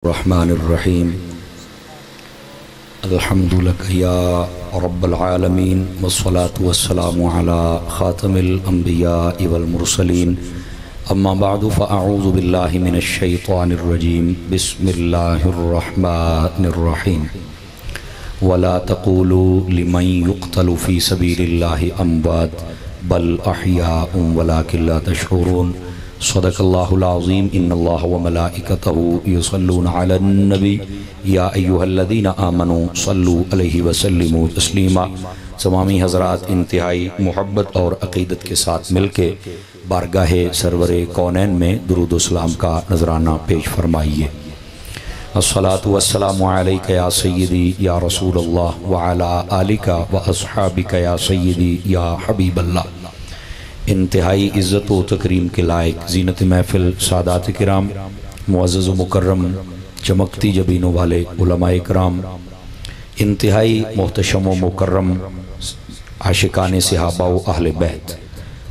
रहमानिर्रहीम अल्हम्दुलिल्लाह या रब्बल आलमीन वस्सलातु वस्सलामु अला खातमिल अंबिया वल मुरसलीन अम्मा बअदु फ़अऊज़ु बिल्लाहि मिनश शैतानिर रजीम बिस्मिल्लाहिर रहमानिर रहीम वला तक़ूलू लिमन युक़्तलु फ़ी सबीलिल्लाहि अम्वात बल अहयाउम वलाकिन ला तशऊरून सदक़ल्लाहुल अज़ीम इन्नल्लाह व मलाइकतहु युसल्लूना अलन नबी या अय्युहल्लज़ीना आमनू सल्लू अलैहि व सल्लिमू तस्लीमा। तमामी हज़रात इंतहाई मोहब्बत और अक़ीदत के साथ मिलके बारगाहे सरवरे कौनैन में दुरूद व सलाम का नजराना पेश फरमाइए। अस्सलातु वस्सलामु अलैका या सय्यदी या रसूलल्लाह व अला आलिका व अस्हाबिका या सय्यदी या हबीबल्लाह। इंतहाई इज़्ज़त व तकरीम के लायक ज़ीनत महफ़िल सादात किराम मुअज़्ज़ज़ व मुकर्रम चमकती जबीनों वाले उलमाए किराम, इंतहाई मोहतशम व मुकर्रम आशिकाने सहाबा व अहले बैत,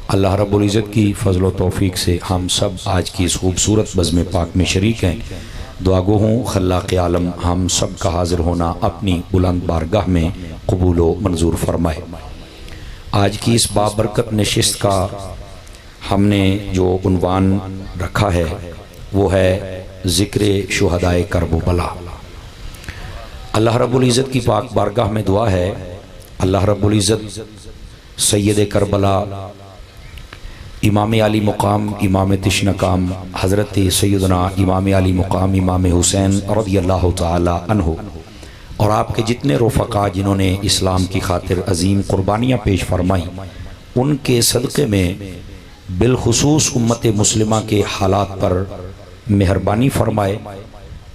अल्लाह रब्बुल इज़्ज़त की फ़ज़ल व तौफ़ीक़ से हम सब आज की इस खूबसूरत बज़्म पाक में शरीक हैं। दुआ गो हूँ खल्लाक़ आलम हम सब का हाज़िर होना अपनी बुलंद बारगाह में कबूल व मंजूर फरमाए। आज की इस बाबरकत नशिस्त का हमने जो उन्वान रखा है वो है ज़िक्र शुहदाए करबला। अल्लाह रब्बुल इज़्ज़त की पाक बारगाह में दुआ है, अल्लाह रब्बुल इज़्ज़त सैयद करबला इमाम अली मुकाम इमाम तिश्नकाम हज़रत सैयदना इमाम अली मुकाम इमाम हुसैन रज़ियल्लाहु तआला अन्हु और आपके जितने रफ़क़ा जिन्होंने इस्लाम की खातिर अज़ीम क़ुरबानियाँ पेश फरमाई, उनके सदक़े में बिलखुसूस उम्मत मुस्लिमा के हालात पर मेहरबानी फरमाए।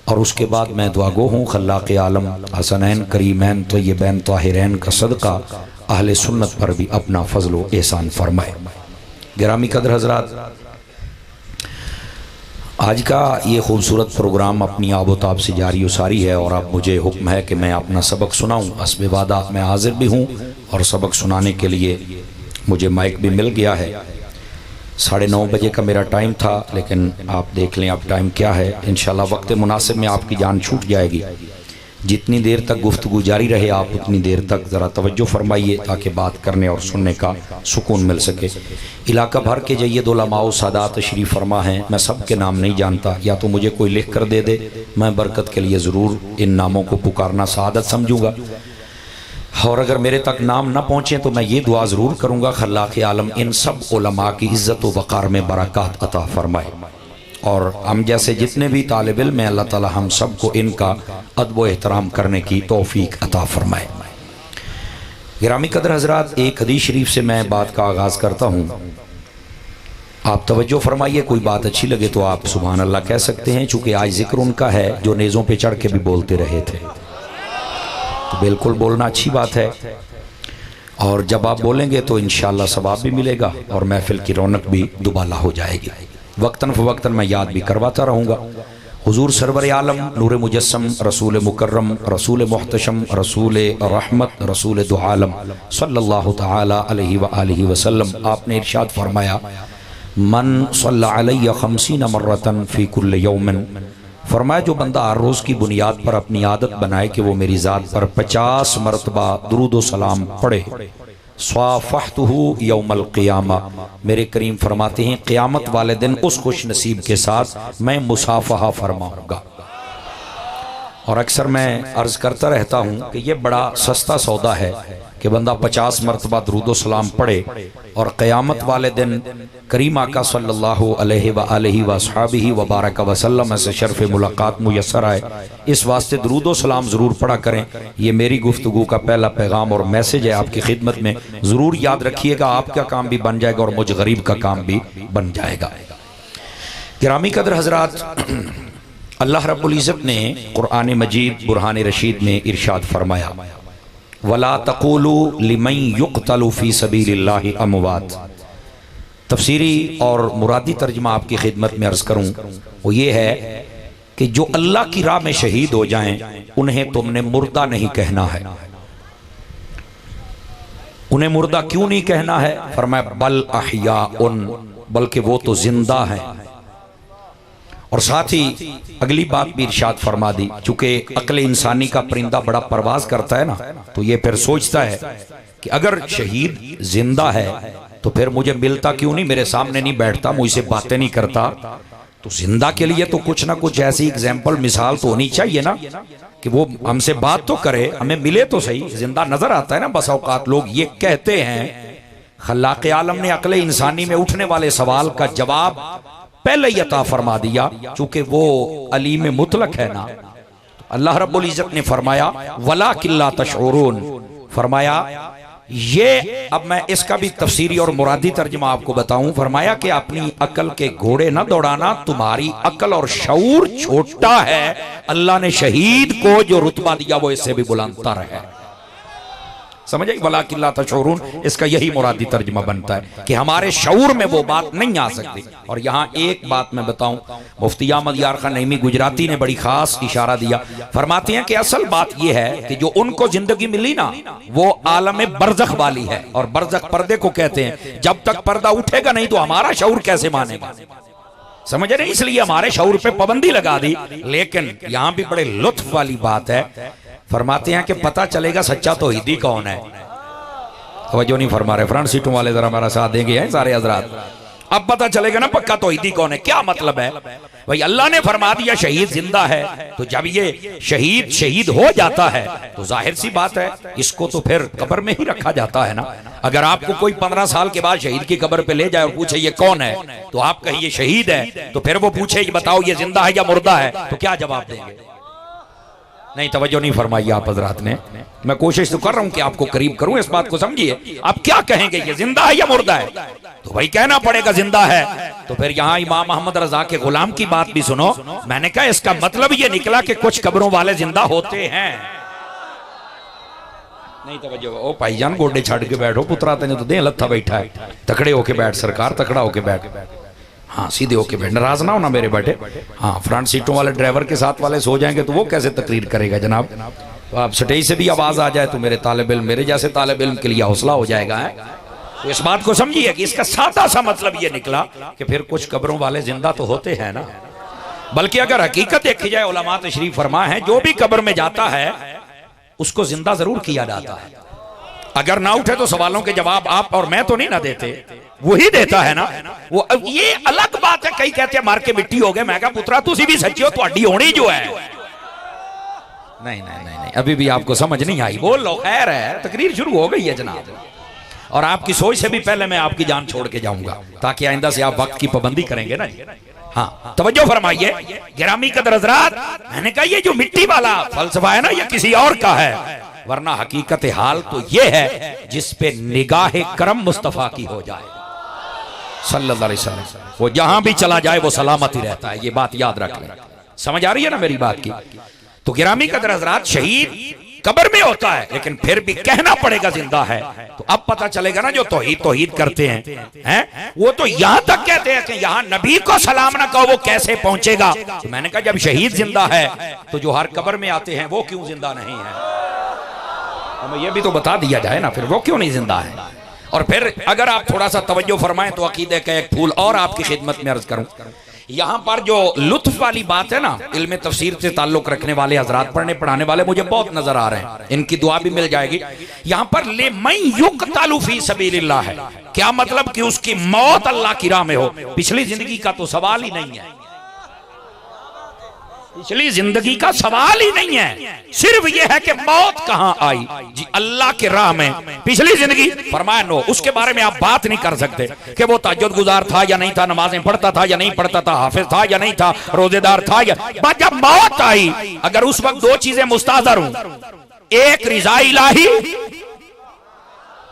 और उसके बाद मैं दुआ गो हूँ खल्लाक़ आलम हसनैन करीमैन तय्यबैन ताहिरैन का सदका अहले सुन्नत पर भी अपना फ़ज़ल व एहसान फरमाए। गिरामी कदर हज़रात, आज का ये खूबसूरत प्रोग्राम अपनी आबोताब से जारी व सारी है और अब मुझे हुक्म है कि मैं अपना सबक सुनाऊँ। हस्बे वादा मैं हाज़िर भी हूँ और सबक सुनाने के लिए मुझे माइक भी मिल गया है। 9:30 बजे का मेरा टाइम था, लेकिन आप देख लें अब टाइम क्या है। इंशाअल्लाह वक्त मुनासिब में आपकी जान छूट जाएगी। जितनी देर तक गुफ्तगू जारी रहे आप उतनी देर तक ज़रा तवज्जो फरमाइए ताकि बात करने और सुनने का सुकून मिल सके। इलाका भर के जय्यद उलमा सादात तशरीफ़ फरमा हैं, मैं सब के नाम नहीं जानता, या तो मुझे कोई लिख कर दे दे, मैं बरकत के लिए ज़रूर इन नामों को पुकारना सआदत समझूँगा। और अगर मेरे तक नाम ना पहुँचें तो मैं ये दुआ ज़रूर करूँगा खल्लाक़ आलम इन सब उलमा की इज़्ज़त व वक़ार में बरक़ात अता फ़रमाए। और हम जैसे जितने भी तालिब इल्म हैं अल्लाह ताला हम सब को इनका अदब व एहतराम करने की तौफ़ीक अता फ़रमाए। गिरामी कदर हज़रात, एक हदीस शरीफ से मैं बात का आगाज़ करता हूँ। आप तवज्जो फरमाइए, कोई बात अच्छी लगे तो आप सुभान अल्लाह कह सकते हैं, चूँकि आज ज़िक्र उनका है जो नेज़ों पे चढ़ के भी बोलते रहे थे, तो बिल्कुल बोलना अच्छी बात है। और जब आप बोलेंगे तो इंशाअल्लाह सवाब भी मिलेगा और महफ़िल की रौनक भी दुबाला हो जाएगी। वक्तन फ़वक्तन मैं याद भी करवाता रहूँगा। हुज़ूर सरवर आलम नूर मुजस्सम रसूल मुकर्रम रसूल मुहतशम रसूल रहमत रसूल दो आलम सल्लल्लाहु तआला अलैहि व आलिहि वसल्लम, आपने इरशाद फरमाया, मन सल्ला अलैया 50 मर्रतन फ़ी कुल्ल यौमिन, फरमाया जो बंदा हर रोज़ की बुनियाद पर अपनी आदत बनाए कि वो मेरी ज़ात पर 50 मरतबा दुरूद व सलाम पढ़े, स्वाफ़हतुहु यौमल क़ियामा, मेरे करीम फरमाते हैं क़यामत वाले दिन उस खुश नसीब के साथ मैं मुसाफ़हा फरमाऊँगा। और अक्सर मैं अर्ज़ करता रहता हूँ कि ये बड़ा सस्ता सौदा है कि बंदा 50 मरतबा दुरूद व सलाम पढ़े और क़यामत वाले दिन करीम आका सल्लल्लाहु अलैहि व आलिहि व अस्हाबिहि व बारक व सल्लम से शर्फ़ मुलाकात मुयस्सर आए। इस वास्ते दुरूद व सलाम ज़रूर पढ़ा करें। ये मेरी गुफ्तगू का पहला पैगाम और मैसेज है आपकी खिदमत में। ज़रूर याद रखिएगा, आपका काम भी बन जाएगा और मुझ गरीब का काम भी बन जाएगा। गिरामी कदर हज़रात, अल्लाह रब्बुल इज़्ज़त ने कुरान मजीद बुरहान रशीद में इरशाद फरमाया, वला तक़ूलू लिमन युक़्तलु फ़ी सबीलिल्लाहि अमवात। तफसीरी और मुरादी तर्जमा आपकी खिदमत में अर्ज़ करूँ वो ये है कि जो अल्लाह की राह में शहीद हो जाएं उन्हें तुमने मुर्दा नहीं कहना है। उन्हें मुर्दा क्यों नहीं कहना है? फरमाया बल अहयाउन, बल्कि वो तो जिंदा है। और साथ ही अगली बात भी इरशाद फरमा दी, चूंकि अक्ल इंसानी का परिंदा बड़ा परवाज करता है ना, तो ये फिर सोचता है कि अगर शहीद जिंदा है तो फिर मुझे मिलता क्यों नहीं, मेरे सामने नहीं बैठता, मुझसे बातें नहीं करता। तो जिंदा के लिए तो कुछ ना कुछ ऐसी एग्जाम्पल, मिसाल तो होनी चाहिए ना कि वो हमसे बात तो करे, हमें मिले तो सही। जिंदा नजर आता है ना बस औकात। लोग ये कहते हैं खल्लाक़ आलम ने अक्ल इंसानी में उठने वाले सवाल का जवाब पहले ही अता फरमा दिया, चूंकि वो अलीम मुतलक है ना। अल्लाह रब्बुल इज्जत ने फरमाया वला किल्ला तशऊरून, फरमाया ये, अब मैं इसका भी तफसीरी और मुरादी तर्जुमा आपको बताऊं। फरमाया कि अपनी अकल के घोड़े न दौड़ाना, तुम्हारी अकल और शऊर छोटा है। अल्लाह ने शहीद को जो रुतबा दिया वो इससे भी बुलंदतर है। समझ आई? वला किल्ला तशऊरून, इसका यही मुरादी तर्जुमा बनता है कि हमारे शऊर में वो बात नहीं आ सकती। और यहाँ एक बात मैं बताऊं, मुफ्ती अहमद यार खान नईमी गुजराती ने बड़ी खास इशारा दिया। फरमाते हैं कि असल बात यह है कि जो उनको जिंदगी मिली ना, वो आलम बरज़ख वाली है। और बरज़ख पर्दे को कहते हैं। जब तक पर्दा उठेगा नहीं तो हमारा शऊर कैसे मानेगा? समझ रहे? इसलिए हमारे शऊर पे पाबंदी लगा दी। लेकिन यहां भी बड़े लुत्फ वाली बात है। फरमाते हैं कि पता चलेगा सच्चा तौहीदी कौन है। तवज्जो नहीं फरमा रहे, फ्रंट सीटों वाले जरा हमारा साथ देंगे हैं सारे हजरात। अब पता चलेगा ना पक्का तौहीदी कौन है। क्या मतलब है भाई? अल्लाह ने फरमा दिया शहीद जिंदा है, तो जब ये शहीद हो जाता है तो जाहिर सी बात है इसको तो फिर कब्र में ही रखा जाता है ना। अगर आपको कोई 15 साल के बाद शहीद की कब्र पे ले जाए और पूछे ये कौन है, तो आप कहिए शहीद है, तो फिर वो पूछे बताओ ये जिंदा है या मुर्दा है, तो क्या जवाब देंगे? नहीं, तवज्जो नहीं फरमाई आप हजरात ने। मैं कोशिश तो कर रहा हूं कि आपको करीब करूं, इस बात को समझिए। आप क्या कहेंगे, ये जिंदा है या मुर्दा है? तो भाई कहना पड़ेगा जिंदा है। तो फिर यहाँ इमाम अहमद रजा के गुलाम की बात भी सुनो। मैंने कहा इसका मतलब ये निकला कि कुछ कब्रों वाले जिंदा होते हैं। नहीं तवज्जो, ओ भाईजान गोडे छड़ के बैठो, पुत्रा तेने तो दे लत्था बैठा है, तकड़े होके बैठ सरकार, तकड़ा होके बैठ। हाँ सीधे होके बैठ, नाराज ना होना मेरे बेटे। हाँ फ्रंट सीटों वाले ड्राइवर के साथ वाले सो जाएंगे तो वो कैसे तकरीर करेगा जनाब? तो आप स्टेज से भी आवाज आ जाए तो मेरे तालिब इल्म, मेरे जैसे तालिब इल्म के लिए हौसला हो जाएगा है। तो इस बात को समझिए कि इसका सादा सा मतलब ये निकला कि फिर कुछ कब्रों वाले जिंदा तो होते हैं ना। बल्कि अगर हकीकत देखी जाए, उलमा तशरीफ फरमा है, जो भी कब्र में जाता है उसको जिंदा जरूर किया जाता है। अगर ना उठे तो सवालों के जवाब आप और मैं तो नहीं ना देते, वही देता है ना। वो ये अलग बात है, कई कहते हैं मार के मिट्टी हो गए। मैं कहा पुत्रा तुसी भी सच्ची हो, ਤੁਹਾਡੀ होनी जो है। नहीं नहीं नहीं नहीं, अभी भी आपको समझ नहीं आई। बोल लो, खैर है, तकरीर शुरू हो गई है जनाब। और आपकी सोच से भी पहले मैं आपकी जान छोड़ के जाऊंगा, ताकि आइंदा से आप वक्त की पाबंदी करेंगे ना। हाँ तवज्जो फरमाइए गिरामी कदर हज़रात। मैंने कहा ये जो मिट्टी वाला फलसफा है ना, ये किसी और का है, वरना हकीकत हाल तो ये है जिस पे निगाह करम मुस्तफा की हो जाए सल्लल्लाहु अलैहि वसल्लम, वो जहां भी चला जाए वो सलामत ही रहता है। ये बात याद रख लें। समझ आ रही है ना मेरी बात की? तो गिरामी कदर हज़रात, शहीद कब्र में होता है लेकिन फिर भी कहना पड़ेगा जिंदा है। तो अब पता चलेगा ना जो तौहीद करते हैं वो तो यहां तक कहते हैं कि यहां नबी को सलाम ना कहो वो कैसे पहुंचेगा। तो मैंने कहा जब शहीद जिंदा है तो जो हर कब्र में आते हैं वो क्यों जिंदा नहीं है? हमें ये भी तो बता दिया जाए ना, फिर वो क्यों नहीं जिंदा है। और फिर अगर आप थोड़ा सा तवज्जो फरमाएं तो अकीदे का एक फूल और आपकी खिदमत में अर्ज करूं। यहाँ पर जो लुत्फ वाली बात है ना, इल्म तफसीर से ताल्लुक रखने वाले हजरात, पढ़ने पढ़ाने वाले मुझे बहुत नजर आ रहे हैं, इनकी दुआ भी मिल जाएगी। यहाँ पर ले मैं युक्तलु फी सबीलिल्लाह है, क्या मतलब कि उसकी मौत अल्लाह की राह में हो। पिछली जिंदगी का तो सवाल ही नहीं है, पिछली जिंदगी का सवाल ही नहीं है। सिर्फ यह है कि मौत कहां आई जी, अल्लाह के राह में। पिछली जिंदगी फरमाया नो, उसके बारे में आप बात नहीं कर सकते कि वो तहज्जुद गुजार था या नहीं था, नमाजें पढ़ता था या नहीं पढ़ता था, हाफिज था या नहीं था, रोजेदार था या। बस जब मौत आई, अगर उस वक्त दो चीजें मुस्ताज़र हूं, एक रिज़ा इलाही,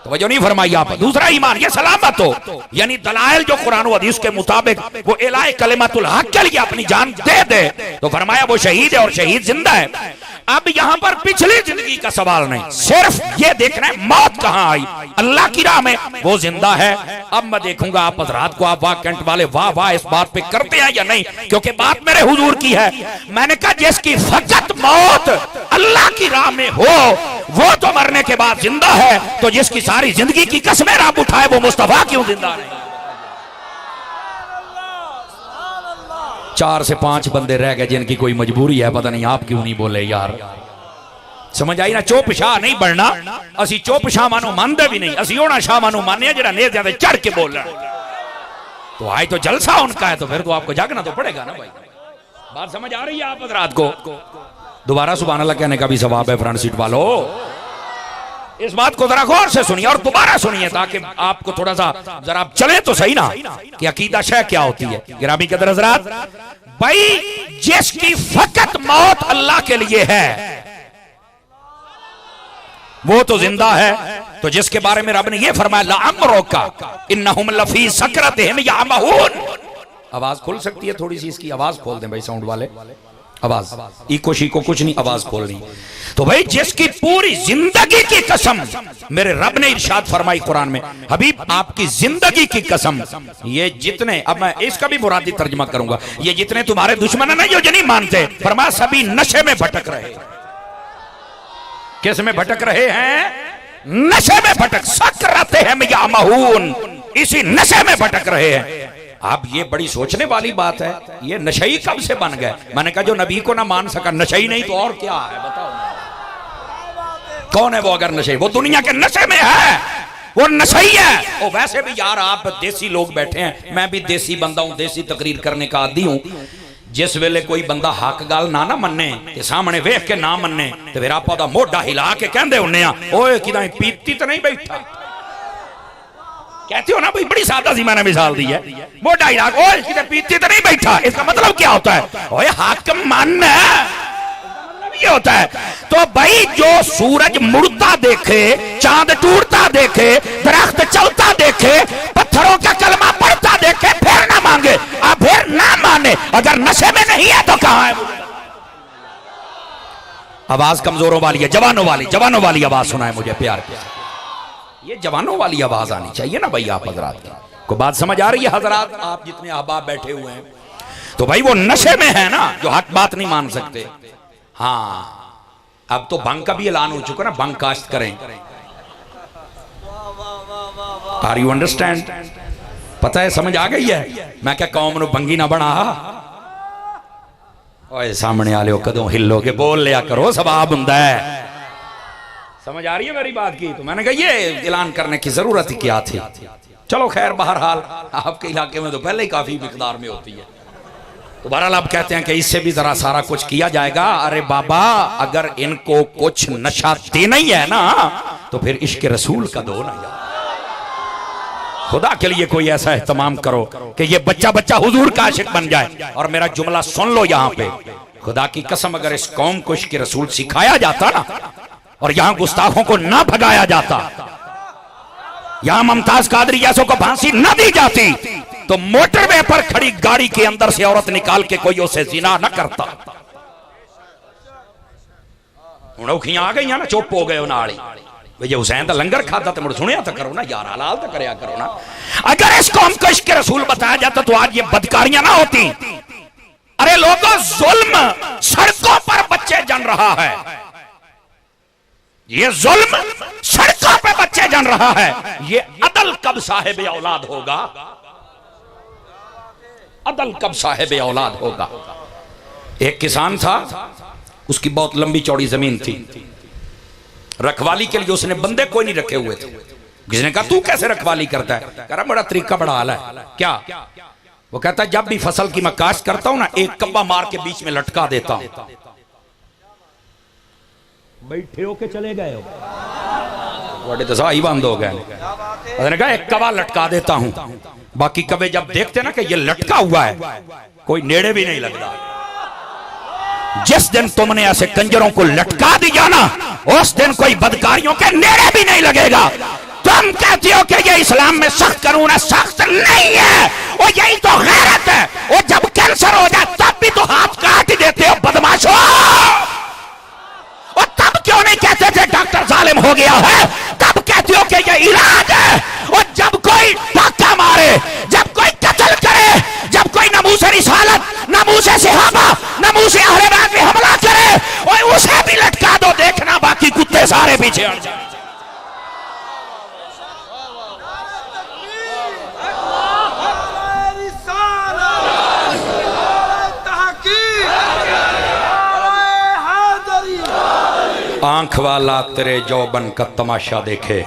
तो वजह नहीं फरमाई आप, दूसरा ईमान, ये सलामत हो। यानी दलाइल जो कुरान और हदीस के मुताबिक वो इलाही कलिमतुल हक के लिए अपनी जान दे दे, तो फरमाया वो शहीद है और शहीद जिंदा है। अब यहाँ पर पिछली जिंदगी का सवाल नहीं, सिर्फ ये देखना है मौत कहाँ आई। अल्लाह की राह में वो जिंदा है। अब मैं देखूंगा आप हजरात को, आप वाह कैंट वाले वाह वाह इस बात पे करते हैं या नहीं, क्योंकि बात मेरे हुजूर की है। मैंने कहा जिसकी फकत मौत अल्लाह की राह में हो वो तो मरने के बाद जिंदा है, तो जिसकी सारी जिंदगी की कसमें रब उठाए वो मुस्तफा क्यों जिंदा नहीं? 4 से 5 बंदे रह गए जिनकी कोई मजबूरी है, पता नहीं आप क्यों नहीं बोले यार। समझ आई ना? चुप शाह नहीं बनना, असी चुप शाह मानो मानते भी नहीं, असी ओना शाह मानो माने जरा नेज़िया ते चढ़ के बोलना। तो आज तो जलसा उनका है, तो फिर तो आपको जागना तो पड़ेगा ना भाई। बात समझ आ रही है आप हज़रात को? दोबारा सुभान अल्लाह कहने का भी सवाब है फ्रंट सीट वालों। इस बात को जरा गौर से सुनिए और दोबारा सुनिए ताकि आपको थोड़ा सा जरा चले तो सही ना कि अकीदा शय क्या होती है। गिरामी के हज़रात, भाई जिसकी फकत मौत अल्लाह के लिए है वो तो जिंदा है। तो जिसके बारे में रब ने ये फरमाया लअम्रुका इन्नहुम लफी सकरतिहिम यामहून। आवाज खुल सकती है थोड़ी सी, इसकी आवाज खोल दें भाई साउंड वाले, आवाज इको शीको कुछ नहीं, आवाज खोलनी। तो भाई जिसकी पूरी जिंदगी की कसम मेरे रब ने इरशाद फरमाई कुरान में, हबीब आपकी जिंदगी की कसम, ये जितने, अब मैं इसका भी मुरादी तर्जुमा करूंगा, ये जितने तुम्हारे दुश्मन है ना जो नहीं मानते, फरमाया सभी नशे में भटक रहे। किस में भटक रहे हैं? नशे में भटक, सकरते हैं या महून, इसी नशे में भटक रहे हैं। अब ये बड़ी सोचने वाली बात है, ये नशई कब से बन गए? मैंने कहा जो नबी को ना मान सका नशई नहीं तो और क्या है बताओ? कौन है वो? अगर नशे, वो दुनिया के नशे में है, वो नशई है। और वैसे भी यार आप देसी लोग बैठे हैं, मैं भी देसी बंदा हूं, देसी तकरीर करने का आदी हूं। जिस वेले कोई बंदा हक गाल ना मन्ने ते सामने वेख के ना मन्ने ते फिर आप ओदा मोढा हिला के कहंदे हुन्ने आ ओए किदा पीती तो नहीं बैठा, कहते हो ना भाई, बड़ी सादा सी मैंने मिसाल दी है, मोढा हिला के ओए किदा पीती तो नहीं बैठा। इसका मतलब क्या होता है? ओए हक मान, ये होता है। तो भाई जो सूरज मुड़ता देखे, चांद टूटता देखे, दरख्त चलता देखे, पत्थरों का कलमा पढ़ता देखे, फिर ना मांगे, अब फिर ना माने, अगर नशे में नहीं है तो कहां है? आवाज कमजोरों वाली है, जवानों वाली आवाज सुनाए मुझे प्यार के। ये जवानों वाली आवाज आनी चाहिए ना भाई आप हजरात को। बात समझ आ रही है हजरात? आप जितने अहबाब बैठे हुए हैं, तो भाई वो नशे में है ना जो हक बात नहीं मान सकते। हाँ, अब तो भंग का भी ऐलान हो चुका ना, भंग काश्त करें। Are you understand? पता है, समझ आ गई है? मैं क्या कौम नु भंगी ना बना। ओए सामने आले हो कदों हिलोगे, बोल लिया करो, सवाब हुंदा है। समझ आ रही है मेरी बात की? तो मैंने कहा ये ऐलान करने की जरूरत ही क्या थी। चलो खैर, बहरहाल आपके इलाके में तो पहले ही काफी मिकदार में होती है। तो बहरहाल आप कहते हैं कि इससे भी जरा सारा कुछ किया जाएगा। अरे बाबा, अगर इनको कुछ नशा देना ही है ना तो फिर इश्क रसूल का दो ना यार। खुदा के लिए कोई ऐसा एहतमाम करो कि ये बच्चा हुजूर का आशिक बन जाए। और मेरा जुमला सुन लो यहाँ पे, खुदा की कसम अगर इस कौम को इश्क रसूल सिखाया जाता ना और यहाँ गुस्ताखों को ना भगाया जाता, यहाँ मुमताज कादरी जैसों को फांसी न दी जाती, तो मोटरवे पर खड़ी गाड़ी के अंदर से औरत निकाल के कोई उसे जिना न करता। उखियां आ गई ना, चुप हो गए नाली भैया। हुसैन का लंगर खाता तो मुझे सुनिया तो करो ना यार, हलाल तो करया करो ना। अगर इस कौम को इश्क रसूल बताया जाता तो आज ये बदकारियां ना होती। अरे लोगों, जुल्म सड़कों पर बच्चे जन रहा है, ये जुल्म सड़कों पे बच्चे जन रहा है। ये अदल कब साहिब औलाद होगा? अदल कब साहिब औलाद होगा? एक किसान था, उसकी बहुत लंबी चौड़ी जमीन थी, रखवाली के लिए उसने बंदे कोई नहीं रखे हुए थे। किसी ने कहा तू कैसे रखवाली करता है? कह रहा बड़ा तरीका बड़ा आला है। क्या? वो कहता है जब भी फसल की मैं काश्त करता हूं ना, एक कब्बा मार के बीच में लटका देता हूं। बैठे हो के चले गए हो, बड़े तो सही बंद हो गए। उसने कहा एक कब्बा लटका देता हूं, बाकी कब्बे जब देखते ना कि ये लटका हुआ है, कोई नेड़े भी नहीं लगता। जिस दिन तुमने ऐसे कंजरों को लटका दिया ना, उस दिन कोई बदकारियों के नेड़े भी नहीं लगेगा। तुम कहती हो कि ये इस्लाम में सख्त कानून है, सख्त नहीं है, वो यही तो गैरत है। वो जब कैंसर हो जाए तब भी तो हाथ काट ही देते हो बदमाशों। और तब क्यों नहीं कहते थे डॉक्टर जालिम हो गया है? तब कहती हो कि ये इलाज है। और जब कोई डाका मारे, जब कोई कत्ल करे, जब कोई नमूसे रिसालत, नमूसे सहाबा, नमूसे अहले बैत पे हमला करे, और उसे भी लटका दो, देखना बाकी कुत्ते सारे पीछे हट जाए। आंख वाला तेरे जौबन का तमाशा देखे,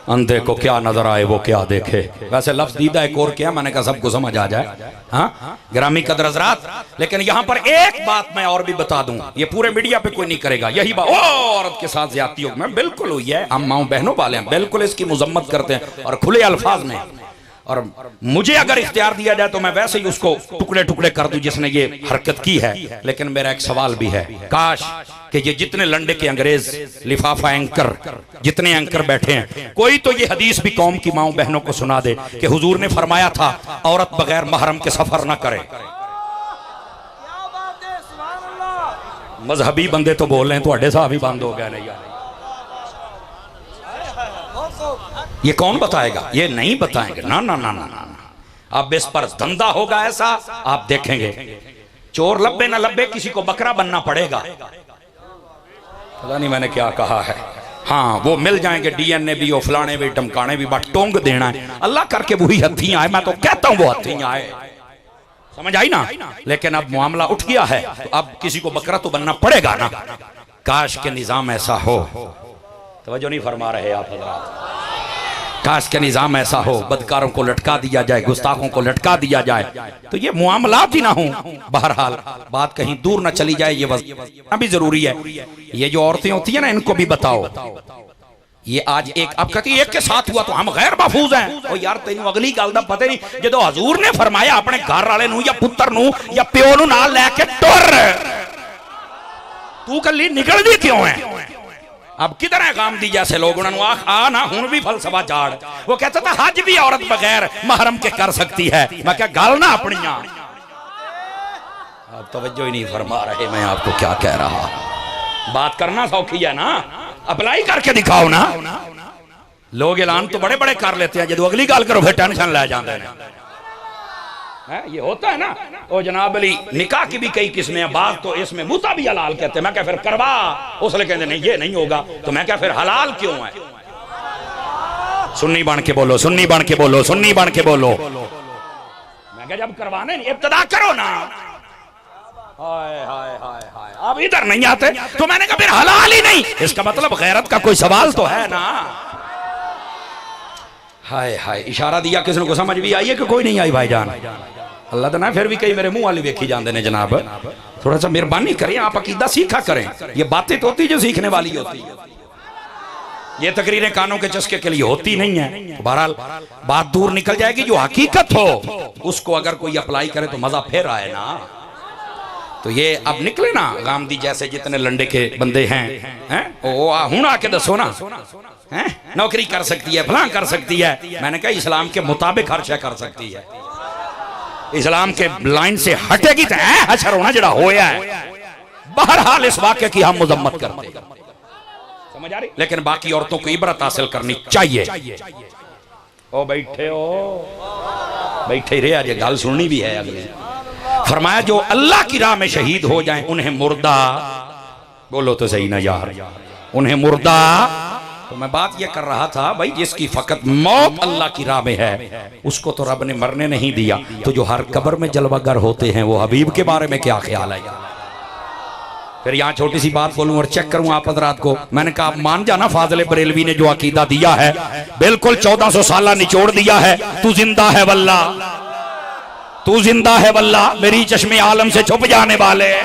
अंधे को क्या नजर आए वो क्या देखे। वैसे लफ्ज दीदा एक और क्या, मैंने कहा सबको समझ आ जाए। हाँ ग्रामी कदर हज़रात, लेकिन यहाँ पर एक बात मैं और भी बता दूं, ये पूरे मीडिया पे कोई नहीं करेगा। यही बात औरत के साथ ज्यादती हो मैं बिल्कुल हुई है, हम माओ बहनों वाले हैं, बिल्कुल इसकी मुजम्मत करते हैं और खुले अल्फाज में। और मुझे अगर इख्तियार दिया जाए तो मैं वैसे ही उसको टुकड़े टुकड़े कर दूं जिसने ये हरकत की है। लेकिन मेरा एक सवाल भी है, काश कि ये जितने लंडे के अंग्रेज लिफाफा एंकर, जितने एंकर बैठे हैं, कोई तो ये हदीस भी कौम की माओ बहनों को सुना दे कि हुजूर ने फरमाया था औरत बगैर महरम के सफर ना करे। मजहबी बंदे तो बोल रहे हैं, थोड़े साहब ही बंद हो गया। नहीं ये कौन बताएगा, ये नहीं बताएंगे। ना ना ना ना ना, अब इस पर धंधा होगा ऐसा आप देखेंगे। चोर लब्बे ना लब्बे किसी को बकरा बनना पड़ेगा। पता नहीं मैंने क्या कहा है। हाँ वो मिल जाएंगे डीएनए भी, वो फलाने भी, टमकाने भी, बट टोंग देना है अल्लाह करके वही हथी आए। मैं तो कहता हूँ वो हथी आए, समझ आई ना। लेकिन अब मामला उठ गया है तो अब किसी को बकरा तो बनना पड़ेगा ना। काश के निजाम ऐसा हो, तवज्जो नहीं फरमा रहे आप हज़रात। काश के निजाम ऐसा हो, बदकारों को लटका दिया जाए, गुस्ताखों को लटका दिया जाए तो ये मामलात ही ना हो। बहरहाल बात कहीं दूर ना चली जाए, ये वज़न भी जरूरी है। ये जो औरतें होती है ना, इनको भी बताओ। ये आज एक अब कहती एक के साथ हुआ तो हम गैर महफूज हैं। ओ यार तेन अगली गल दा पता नहीं, जो हजूर ने फरमाया अपने घर वाले नू या पुत्र नू या प्यो नू नाल लैके टुर, तू कली निकलदी क्यों है? अब किधर है गांधी जैसे लोग, उन्होंने आ ना हुन भी फलसफा झाड़। वो कहता था हज भी औरत बगैर महरम के कर सकती है। मैं क्या गाल ना अपनी, आप तवज्जो ही नहीं फरमा रहे। मैं आपको क्या कह रहा, बात करना सौखी है ना, अप्लाई करके दिखाओ ना। लोग ऐलान तो बड़े बड़े कर लेते हैं, जो अगली गाल करो फिर टेंशन ले जाते हैं। ये होता है ना। ओ जनाब अली निकाह की भी कई किस्में हैं, बात तो इसमें मुता भी हलाल कहते हैं। मैं क्या फिर करवा, उसने कहते नहीं ये नहीं होगा, तो मैं क्या फिर हलाल क्यों है? सुन्नी बन के बोलो, सुन्नी बन के बोलो, सुन्नी बन के बोलो। मैं क्या जब करवाने नहीं इब्तिदा करो ना। हाय हाय हाय हाय, अब इधर नहीं आते तो मैंने कहा फिर हलाल ही नहीं, इसका मतलब गैरत का कोई सवाल तो है ना। हाय हाय, इशारा दिया किसी को समझ भी आई है कि कोई नहीं आई भाईजान? अल्लाह तो ना फिर भी कई मेरे मुंह वाली वेखी जाते हैं। जनाब थोड़ा सा मेहरबानी करें, आप अकीदा सीखा करें। ये बातें तो होती जो सीखने वाली होती है, ये तकरीरें कानों के चस्के के लिए होती नहीं है। बहरहाल बात दूर निकल जाएगी। जो हकीकत हो उसको अगर कोई अप्लाई करे तो मजा फिर आए ना। तो ये अब निकले ना गांधी जैसे जितने लंडे के बंदे हैं, ओ हूं आके दसो ना, नौकरी कर सकती है, फलां कर सकती है। मैंने कहा इस्लाम के मुताबिक हर शय कर सकती है, इस्लाम के लाइन से हटेगी तो हशर होना जड़ा होया है। बहरहाल इस वाक्य की हम मजम्मत करते हैं, समझ आ रही। लेकिन बाकी औरतों को इबरत हासिल करनी चाहिए। ओ बैठे हो, बैठे ही रहे, आज गल सुननी भी है। अगले फरमाया जो अल्लाह की राह में शहीद हो जाएं उन्हें मुर्दा, बोलो तो सही ना यार, उन्हें मुर्दा। तो मैं बात ये कर रहा था भाई, जिसकी फकत मौत अल्लाह की राह में है उसको तो रब ने मरने नहीं दिया। तो जो हर कब्र में जलवागर होते हैं वो हबीब के बारे में क्या ख्याल है? फिर यहाँ छोटी सी बात बोलूं और चेक करूं आप हजरात को। मैंने कहा आप मान जाना, फाजिल बरेलवी ने जो अकीदा दिया है बिल्कुल 1400 साल निचोड़ दिया है। तू जिंदा है वल्ला, तू जिंदा है वल्ला, मेरी चश्मे आलम से छुप जाने वाले।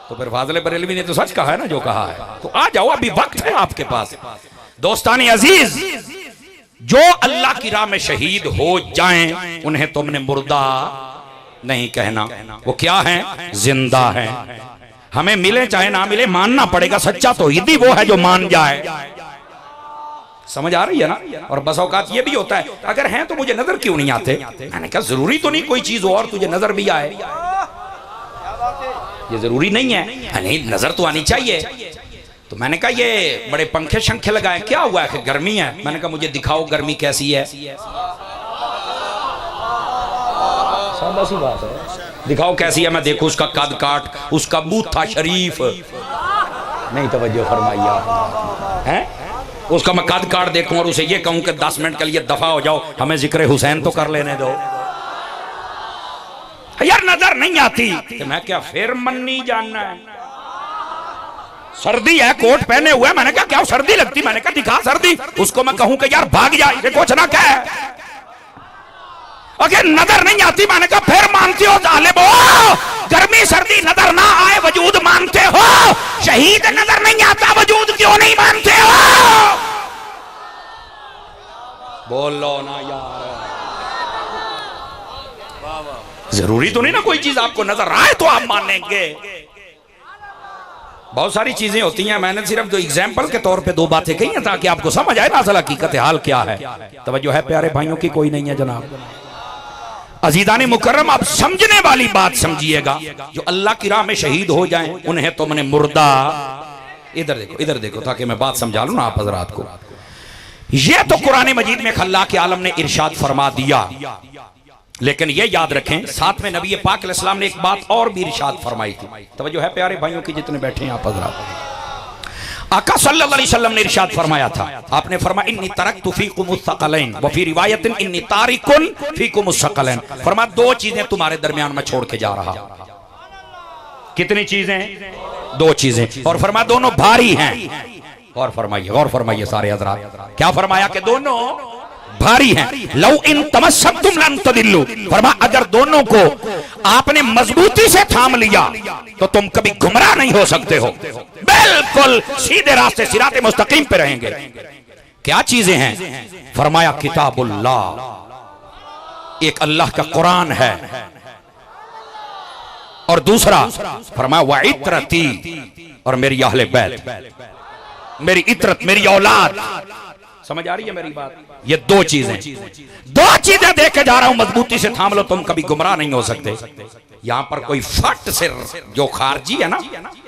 तो फिर फाजिल बरेलवी ने तो सच कहा है ना जो कहा है। तो आ जाओ, अभी वक्त है आपके पास। दोस्तानी अजीज, जो अल्लाह की राह में शहीद हो जाएं उन्हें तुमने मुर्दा नहीं कहना। वो क्या है? जिंदा है। हमें मिले चाहे ना मिले मानना पड़ेगा। सच्चा तो यदि वो है जो मान जाए। समझ आ रही है ना। और बस औकात ये भी होता है अगर हैं तो मुझे नजर क्यों नहीं आते। मैंने कहा जरूरी तो नहीं कोई चीज हो और तुझे नजर भी आए, ये जरूरी नहीं है। नहीं नजर तो आनी चाहिए। तो मैंने कहा ये बड़े पंखे शंखे लगाए, क्या हुआ है? गर्मी है। मैंने कहा मुझे दिखाओ गर्मी कैसी है। सादा सी बात है, दिखाओ कैसी है, मैं देखूं उसका कद काट, उसका बूथा शरीफ। नहीं तवज्जो फरमाइया है, उसका मैं कद काट देखूं और उसे ये कहूं कि 10 मिनट के लिए दफा हो जाओ, हमें जिक्र हुसैन तो कर लेने दो। यार नजर नहीं आती तो मैं क्या फिर मन्नी जानना है? सर्दी है, कोट पहने हुए। मैंने कहा क्या सर्दी लगती? मैंने कहा दिखा सर्दी। उसको मैं कहूं कि यार भाग जा, इसे कुछ ना कहे। अगर नजर नहीं आती, मैंने कहा फिर मानती हो जालिबो, गर्मी सर्दी नजर ना आए वजूद मानते हो। शहीद नजर नहीं आता, वजूद क्यों नहीं मानते हो? बोलो ना यार। जरूरी तो नहीं ना कोई चीज आपको नजर आए तो आप मानेंगे। बहुत सारी चीजें होती हैं। मैंने सिर्फ जो एग्जाम्पल के तौर पे दो बातें कही हैं ताकि आपको समझ आए ना असल हकीकत हाल क्या है। तवज्जो है प्यारे भाइयों की? कोई नहीं है जनाब। अजीदानी मुकर्रम, आप समझने वाली बात समझिएगा। जो अल्लाह की राह में शहीद हो जाएं उन्हें तुमने मुर्दा, इधर देखो इधर देखो ताकि मैं बात समझा लूं ना आप हजरात को। ये तो कुरान मजीद में अल्लाह के आलम ने इरशाद फरमा दिया, लेकिन ये याद रखें साथ में नबी पाक अलैहिस्सलाम ने एक बात और भी इरशाद फरमाई थी। तवज्जो है प्यारे भाइयों की जितने बैठे हैं आप हजरात। आका सल्लल्लाहु अलैहि वसल्लम ने इरशाद फरमाया था, आपने फरमाया इन्नी तरक्तु फीकुमुस सक़लैन व फी रिवायतिन इन्नी तारिकुन फीकुमुस सक़लैन। फरमाया दो चीजें तुम्हारे दरमियान में छोड़ के जा रहा। कितनी चीजें? दो चीजें। और फरमाया दोनों भारी हैं। और फरमाइए सारे हजरात, क्या फरमाया कि दोनों भारी हैं। लौ इन तमस्सकतुम लन तदिल्लु। फरमाया अगर दोनों को आपने मजबूती से थाम लिया तो तुम कभी गुमराह नहीं हो सकते हो, बिल्कुल सीधे रास्ते सिराते मुस्तकीम पे रहेंगे। क्या चीजें हैं? फरमाया किताबुल्लाह, एक अल्लाह का कुरान है, और दूसरा फरमाया व इत्रती, और मेरी अहले बैत, मेरी इतरत, मेरी औलाद। समझ आ रही है मेरी बात? ये दो चीजें देके जा रहा हूं, मजबूती से थाम लो, तुम कभी गुमराह नहीं हो सकते। यहां पर कोई फट से जो खारजी है ना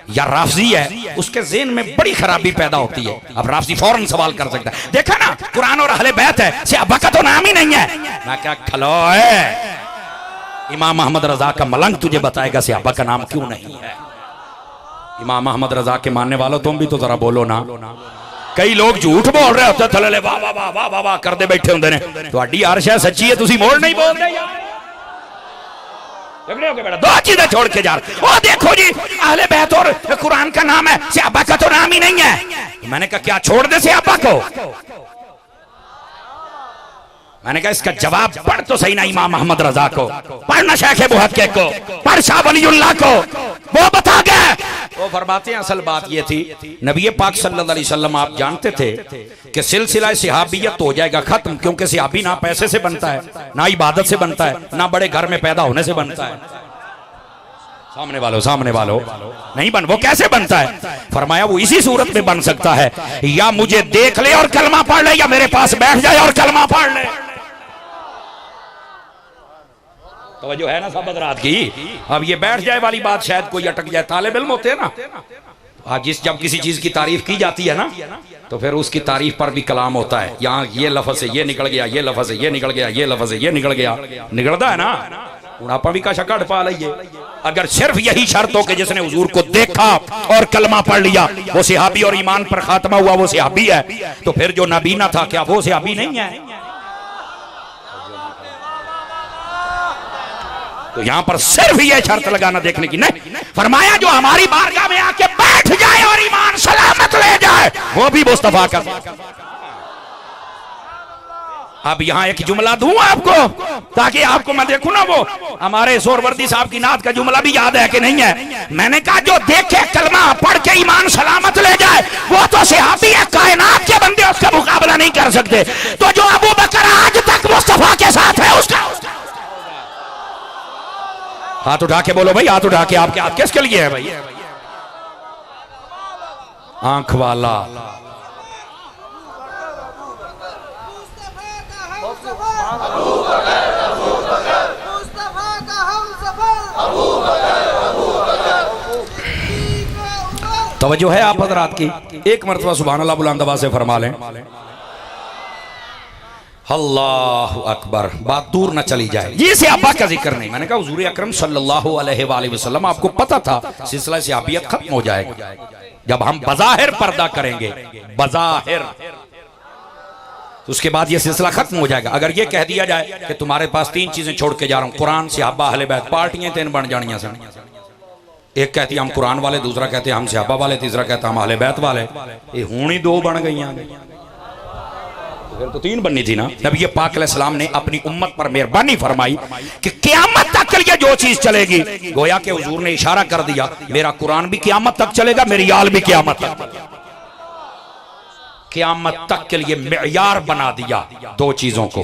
या राफजी है, उसके ज़हन में बड़ी खराबी पैदा होती है। अब राफजी फौरन सवाल कर सकता है, देखा ना कुरान और अहले बैत है, सहाबा का तो नाम ही नहीं है। मैं क्या खलो है, इमाम अहमद रजा का मलंग तुझे बताएगा सहाबा का नाम क्यों नहीं है। इमाम अहमद रजा के मानने वालों तुम भी तो जरा बोलो ना। कई लोग झूठ बोल रहे होते, थले वाह वाह वाह वाह वाह करते बैठे होंगे ने। तुहाडी अर्श है सच्ची है, तुसी मोड़ नहीं बोल रहे यार। दो चीजें छोड़ के जा रहे। ओ देखो जी अहले बैत और कुरान का नाम है, सहाबा का तो नाम ही नहीं है। मैंने कहा क्या छोड़ दे सहाबा को? मैंने कहा इसका जवाब पढ़ तो सही ना इमाम अहमद रजा को, पढ़ना शेख मुहक्किक को, पढ़ शाह वलीउल्लाह को, वो बता गए। वो फरमाते हैं असल बात ये थी, नबी पाक सल्लल्लाहु अलैहि वसल्लम आप जानते थे कि सिलसिला सहाबियत हो जाएगा खत्म, क्योंकि सहाबी ना पैसे से बनता है, ना इबादत से बनता है, ना बड़े घर में पैदा होने से बनता है। सामने वालों नहीं बन, वो कैसे बनता है? फरमाया वो इसी सूरत में बन सकता है, या मुझे देख ले और कलमा पढ़ ले, या मेरे पास बैठ जाए और कलमा पढ़ ले। तो जो है ना सब हज़रात की, अब ये बैठ जाए वाली बात शायद कोई अटक जाए। तालिब इल्म होते हैं ना, आज जब किसी चीज की तारीफ की जाती है ना, तो फिर उसकी तारीफ पर भी कलाम होता है। यहाँ ये लफ्ज़ से ये निकल गया, ये लफ्ज़ से ये निकल गया, ये लफ्ज़ से ये निकल गया, निकलता है ना। उड़ापा भी का शकड़ पा लीजिए। अगर सिर्फ यही शर्त हो कि जिसने हुजूर को देखा और कलमा पढ़ लिया वो सहाबी और ईमान पर खात्मा हुआ वो सहाबी है, तो फिर जो नबीना था क्या वो सहाबी नहीं है? तो यहां पर सिर्फ ये शर्त लगाना देखने की नहीं, फरमाया जो हमारी बारगाह में आके बैठ जाए और ईमान सलामत ले जाए वो भी मुस्तफा का। अब यहां एक जुमला दूं आपको ताकि आपको मैं देखूं ना, वो हमारे सोरवर्दी साहब की नात का जुमला भी याद है कि नहीं है? मैंने कहा जो देखे कलमा पढ़ के ईमान सलामत ले जाए वो तो सहाबी है, कायनात के बंदे उसका मुकाबला नहीं कर सकते। तो जो अबू बकर आज तक मुस्तफा के साथ है उसका हाथ उठा के बोलो भाई, हाथ उठा के। आपके हाथ किसके लिए है भाई? आंख वाला तवज्जो है आप हज़रात की? एक मरतबा सुभान अल्लाह बुलंद आवाज़ से फरमा लें अल्लाहु अकबर। बात दूर न चली जाए, ये सहाबा का जिक्र नहीं। मैंने कहा हुजूर अकरम सल्लल्लाहु अलैहि वसल्लम आपको पता था सिलसिला सहाबियत खत्म हो जाएगा जब हम बज़ाहिर पर्दा करेंगे, बज़ाहिर, तो उसके बाद ये सिलसिला खत्म हो जाएगा। अगर ये कह दिया जाए कि तुम्हारे पास तीन चीजें छोड़ के जा रहा हूं, कुरान, सहाबा, अहले बैत, पार्टियां तीन बन जानियां सन। एक कहती हम कुरान वाले, दूसरा कहते हम सहाबा वाले, तीसरा कहता हम अहले बैत वाले। ये हुणी दो बन गई, फिर तो तीन बननी थी ना। नबी पाक अलैहिस्सलाम ने अपनी उम्मत पर मेहरबानी फरमाई कि क़यामत तक के लिए जो चीज चलेगी, गोया के हुजूर ने इशारा कर दिया मेरा कुरान भी क़यामत तक चलेगा, मेरी आल भी क़यामत तक, क़यामत तक के लिए मेयार बना दिया दो चीजों को।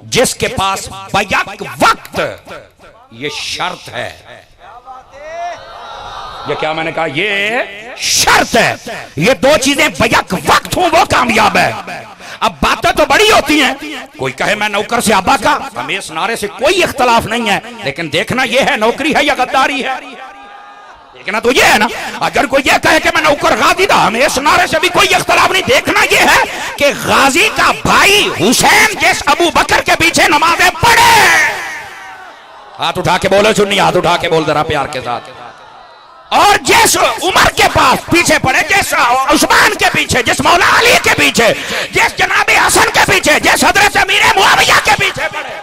जिसके पास बैक वक्त, ये शर्त है, ये क्या मैंने कहा, ये शर्त है, ये दो चीजें बैक वक्त हो वो कामयाब है। अब बातें तो बड़ी होती हैं, कोई कहे मैं नौकर से आबा का, हमें इस नारे से कोई इख्तलाफ नहीं है, लेकिन देखना यह है नौकरी है या गद्दारी है, देखना तो यह है ना। अगर कोई यह कहे कि मैं नौकर गाजी था, हमें इस नारे से भी कोई इख्तलाफ नहीं। देखना यह है कि गाजी का भाई हुसैन जिस अबू बकर के पीछे नमाजें पढ़े, हाथ उठा के बोलो सुन्नी, हाथ उठा के बोल जरा प्यार के साथ, और जिस उमर के पास पीछे पड़े, जिस उस्मान के पीछे, जिस मौला अली के पीछे, जिस जनाबे हसन के पीछे, जिस हजरत अमीर मुआविया के पीछे पड़े,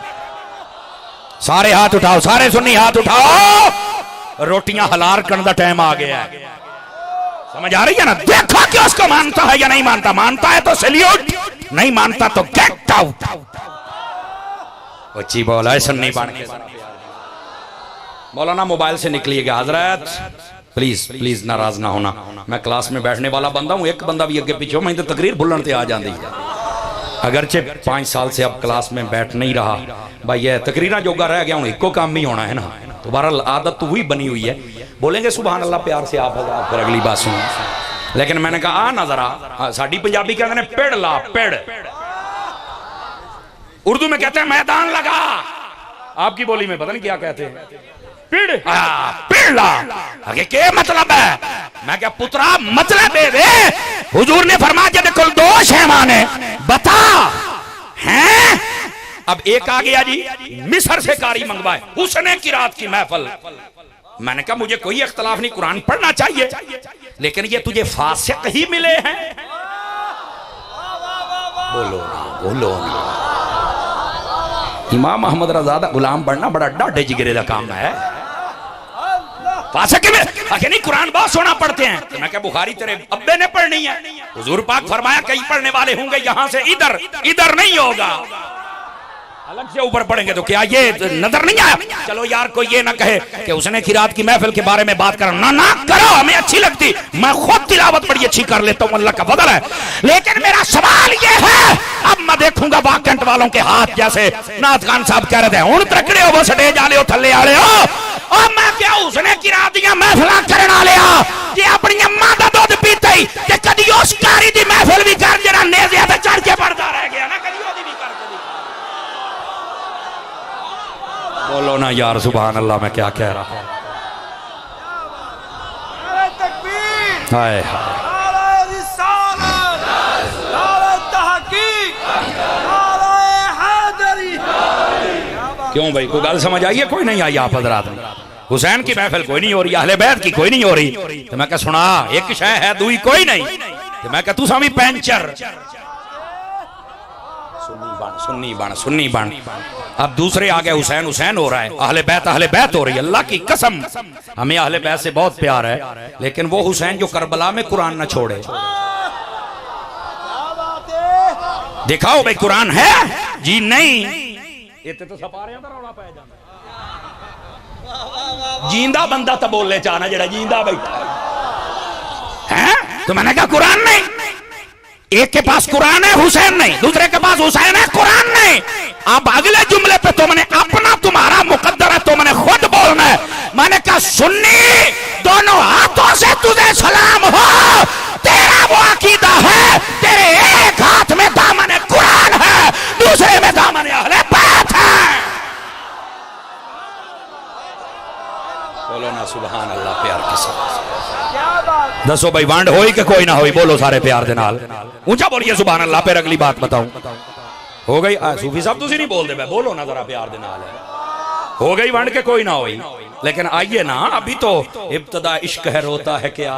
सारे हाथ उठाओ, सारे सुन्नी हाथ उठाओ। रोटियां हलाल करने का टाइम आ गया है, समझ आ रही है ना। देखो कि उसको मानता है या नहीं मानता, मानता है तो सैल्यूट, नहीं मानता तो गेट आउट। अच्छी बोला है सुन्नी बन के। मौलाना मोबाइल से निकलिएगा हजरत, प्लीज प्लीज नाराज ना होना। मैं क्लास में बैठने वाला बंदा हूं, एक बंदा भी अगे पीछे हो, मैं तो तकरीर भुलन से आ जाती है। अगरचे 5 साल से अब क्लास में बैठ नहीं रहा भाई, ये तकरीर जोगा रह गया हूं, इको काम ही होना है ना। दोबारा आदत तो हुई बनी हुई है, बोलेंगे सुभान अल्लाह प्यार से आप हजरात, फिर अगली बात सुनो। लेकिन मैंने कहा आ ना जरा, साड़ी पंजाबी कहते हैं पेड़ ला, पेड़, उर्दू में कहते हैं मैदान लगा, आपकी बोली में पता नहीं क्या कहते हैं, पेड़ ला। आगे क्या मतलब है? मैं क्या पुत्रा मतलब है, हुजूर ने फरमाया जब कुल दोष है माने बता हैं। अब एक आ गया जी मिस्र से कारी मंगवाए, उसने किरात की महफिल। मैंने कहा मुझे कोई इख्तलाफ नहीं, कुरान पढ़ना चाहिए, लेकिन ये तुझे फासिक ही मिले हैं। बोलो ना, बोलो ना। इमाम अहमद रजा दा गुलाम बनना बड़ा डाढ़े जिगरे का काम है। फासिक में आखिर नहीं, कुरान बहुत सोना पढ़ते हैं। तो मैं क्या बुखारी तेरे अब्बे ने पढ़नी है? हुजूर पाक फरमाया कई पढ़ने वाले होंगे यहां से इधर, इधर नहीं होगा, अलग से ऊपर पढ़ेंगे। तो क्या ये नजर नहीं आया? चलो यार कोई ये ना कहे कि उसने किरात की महफिल के बारे में बात करो, ना ना करो, हमें अच्छी लगती, मैं खुद तिलावत बड़ी अच्छी कर लेता हूँ, अल्लाह का फजल है। लेकिन मेरा सवाल ये है, अब मैं देखूंगा वाकंट वालों के हाथ, जैसे नाथ खान साहब कह रहे थे हूं तकड़े हो, वो स्टेज आले हो, थल्ले आले हो, और मैं क्या उसने किरात दिया महफिल करना लिया कि अपनी अम्मा का दूध पीते ही कि कदी उस कारी दी महफिल भी कर जरा नेज़े पे चढ़ के पड़ता रह गया ना, कदी ओदी भी कर। बोलो ना यार सुभान अल्लाह, मैं क्या कह रहा हूं। हाय क्यों भाई, कोई गल समझ आई है? कोई नहीं आई आप हजरात में? हुसैन की महफिल कोई नहीं हो रही, अहले बैत की कोई नहीं हो रही। तो मैं क्या सुना, एक शय है दुई कोई नहीं। तो मैं क्या तू स्वामी पैंचर, सुन्नी बन, सुन्नी बन। अब दूसरे आ गए, हुसैन हुसैन हो रहा है, अहले बैत हो रही है। अल्लाह की कसम हमें अहले बैत से बहुत प्यार है, लेकिन वो हुसैन जो करबला में कुरान न छोड़े। दिखाओ भाई कुरान है जी, नहीं तो जींदा बंदा तो बोले चाहना जरा जींदा बैठा है। तो मैंने कहा कुरान नहीं, एक के पास कुरान है हुसैन नहीं, दूसरे के पास हुसैन है कुरान नहीं। अब अगले जुमले पे तुमने अपना तुम्हारा मुकद्दर है, तुमने खुद बोलना है। मैंने कहा सुन्नी दोनों हाथों से तुझे सलाम हो, तेरा वो अकीदा है, तेरे एक हाथ में दामन कुरान है, दूसरे में दामन अहले बैत है। बोलो ना सुभान अल्लाह प्यार के साथ। दसो भाई वांड होई कि कोई ना होई, बोलो सारे प्यार दे नाल ऊंचा बोलिए सुभान अल्लाह। फिर अगली बात बताऊं, हो गई सूफी साहब तुसी नहीं बोल दे, बोलो ना जरा प्यार दे नाल। हो गई वांड के कोई ना होई, लेकिन आइए ना, अभी तो इब्तदा इश्क है रोता है क्या,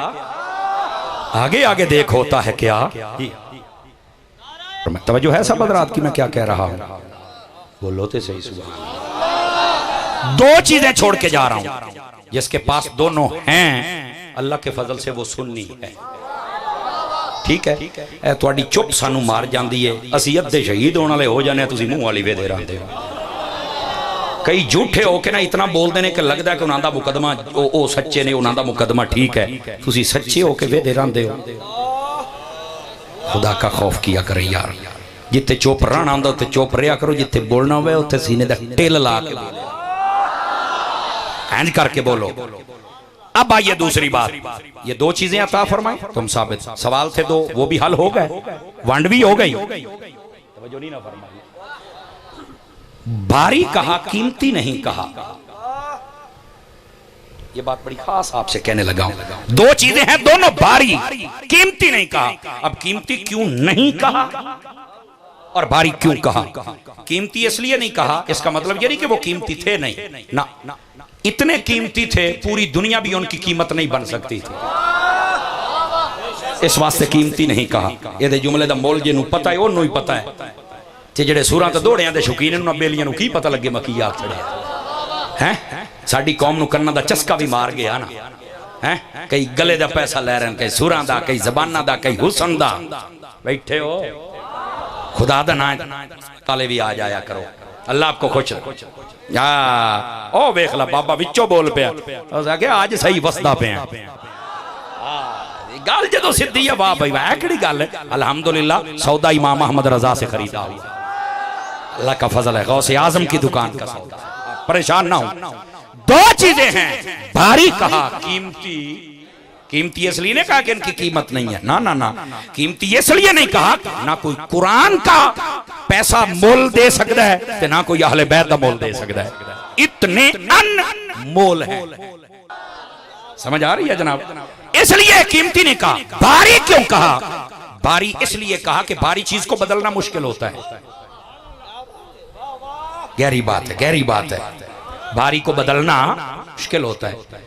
आगे आगे देख होता है क्या। तवज्जो है सब हज़रात की मैं क्या कह रहा हूं? बोलो तो सही सुभान। दो चीजें छोड़ के जा रहा हूं, जिसके पास दोनों हैं अल्लाह के फजल से वो सुन्नी है। ठीक है, थोड़ी चुप सानू मार जाती है, असी अद्धे शहीद होने वाले हो जाने, तुसी मुंह वाली वेदे रहते हो। कई झूठे हो के ना इतना बोलते हैं कि लगता है कि उन्होंने मुकदमा वो सच्चे ने, उन्होंने मुकदमा ठीक है, तुसी सच्चे हो के वेदे रहते हो। खुदा का खौफ किया करें यार, जिथे चुप रहना आंदा उत्थे चुप रहा करो, जिथे बोलना हो उत्थे सीने दा टेल ला के इंज करके बोलो। अब आइए दूसरी बात, ये दो चीजें अता फरमाए तुम साबित, सवाल थे दो वो भी हल हो गए, वंड भी हो गई। भारी कहा, कीमती नहीं कहा। ये बात बड़ी खास आपसे कहने लगा हूं। दो चीजें हैं, दोनों भारी, कीमती नहीं कहा। अब कीमती क्यों नहीं कहा और भारी क्यों कहा? कीमती इसलिए नहीं कहा, इसका मतलब ये नहीं कि वो कीमती थे, नहीं ना, इतने कीमती थे पूरी दुनिया भी उनकी कीमत नहीं बन सकती थी, इस वास्ते कीमती नहीं कहा। ये जुमले का मोल जिन्हों पता है उन्होंने ही पता है, जेडे सूरां ते दौड़ियां दे शौकीन उन्होंने बेलियां नूं की पता लगे मैं की आख छड़िया है। साडी कौम नूं कन्नां दा चस्का भी मार गया ना है, कई गले दा पैसा लै रहे हैं, कई सूरां दा, कई जबानां दा, कई हुसन दा। बैठे हो खुदा दा नाम ताले भी आ जाया करो, अल्लाह आपको खुश ओ वेख ला बाबा विचों बोल पिया आज सही वसदा पे गल जो सीधी है, वाह भाई वाह कि गल है। अल्हम्दुलिल्लाह सौदा इमाम अहमद रजा से खरीदा हुआ, अल्लाह का फजल है, गौसे आजम की दुकान का सौदा, परेशान ना हो। दो चीजें हैं, भारी कहा, कीमती। कीमती इसलिए नहीं कहा कि इनकी कीमत नहीं है, ना ना ना, कीमती इसलिए नहीं कहा ना कोई कुरान का पैसा मोल दे सकता है ते ना कोई अहले बैत का मोल दे सकता है, इतने अनमोल है। समझ आ रही है जनाब? इसलिए कीमती नहीं कहा। भारी क्यों कहा? भारी इसलिए कहा कि भारी चीज को बदलना मुश्किल होता है। गहरी बात है, गहरी बात है, भारी को बदलना मुश्किल होता है।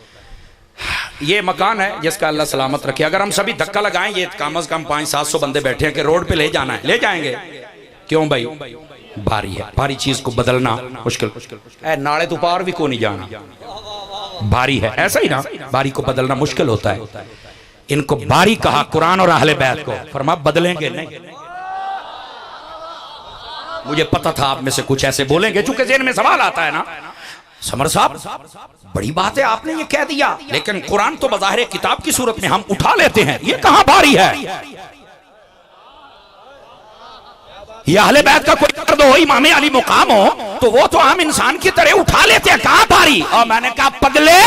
ये मकान है जिसका अल्लाह सलामत रखे, अगर हम सभी धक्का लगाएं, ये कम से कम 500-700 बंदे बैठे हैं कि रोड पे ले जाना है, ले जाएंगे। क्यों भाई? भारी है, भारी चीज को बदलना मुश्किल। नाले तो पार भी को नहीं जाना, भारी है, ऐसा ही ना, भारी को बदलना मुश्किल होता है। इनको भारी कहा कुरान और अहले बैत को, फरमा बदलेंगे नहीं। मुझे पता था आप में से कुछ ऐसे बोलेंगे, चूंकि जेहन में सवाल आता है ना, समर साहब बड़ी बात है आपने ये कह दिया, लेकिन कुरान तो बज़ाहिर किताब की सूरत में हम उठा लेते हैं, ये कहां भारी है? ये अहले बैत का कोई दर्द हो, इमाम अली मुकाम हो, तो वो तो आम इंसान की तरह उठा लेते हैं, कहां भारी? और मैंने कहा पगले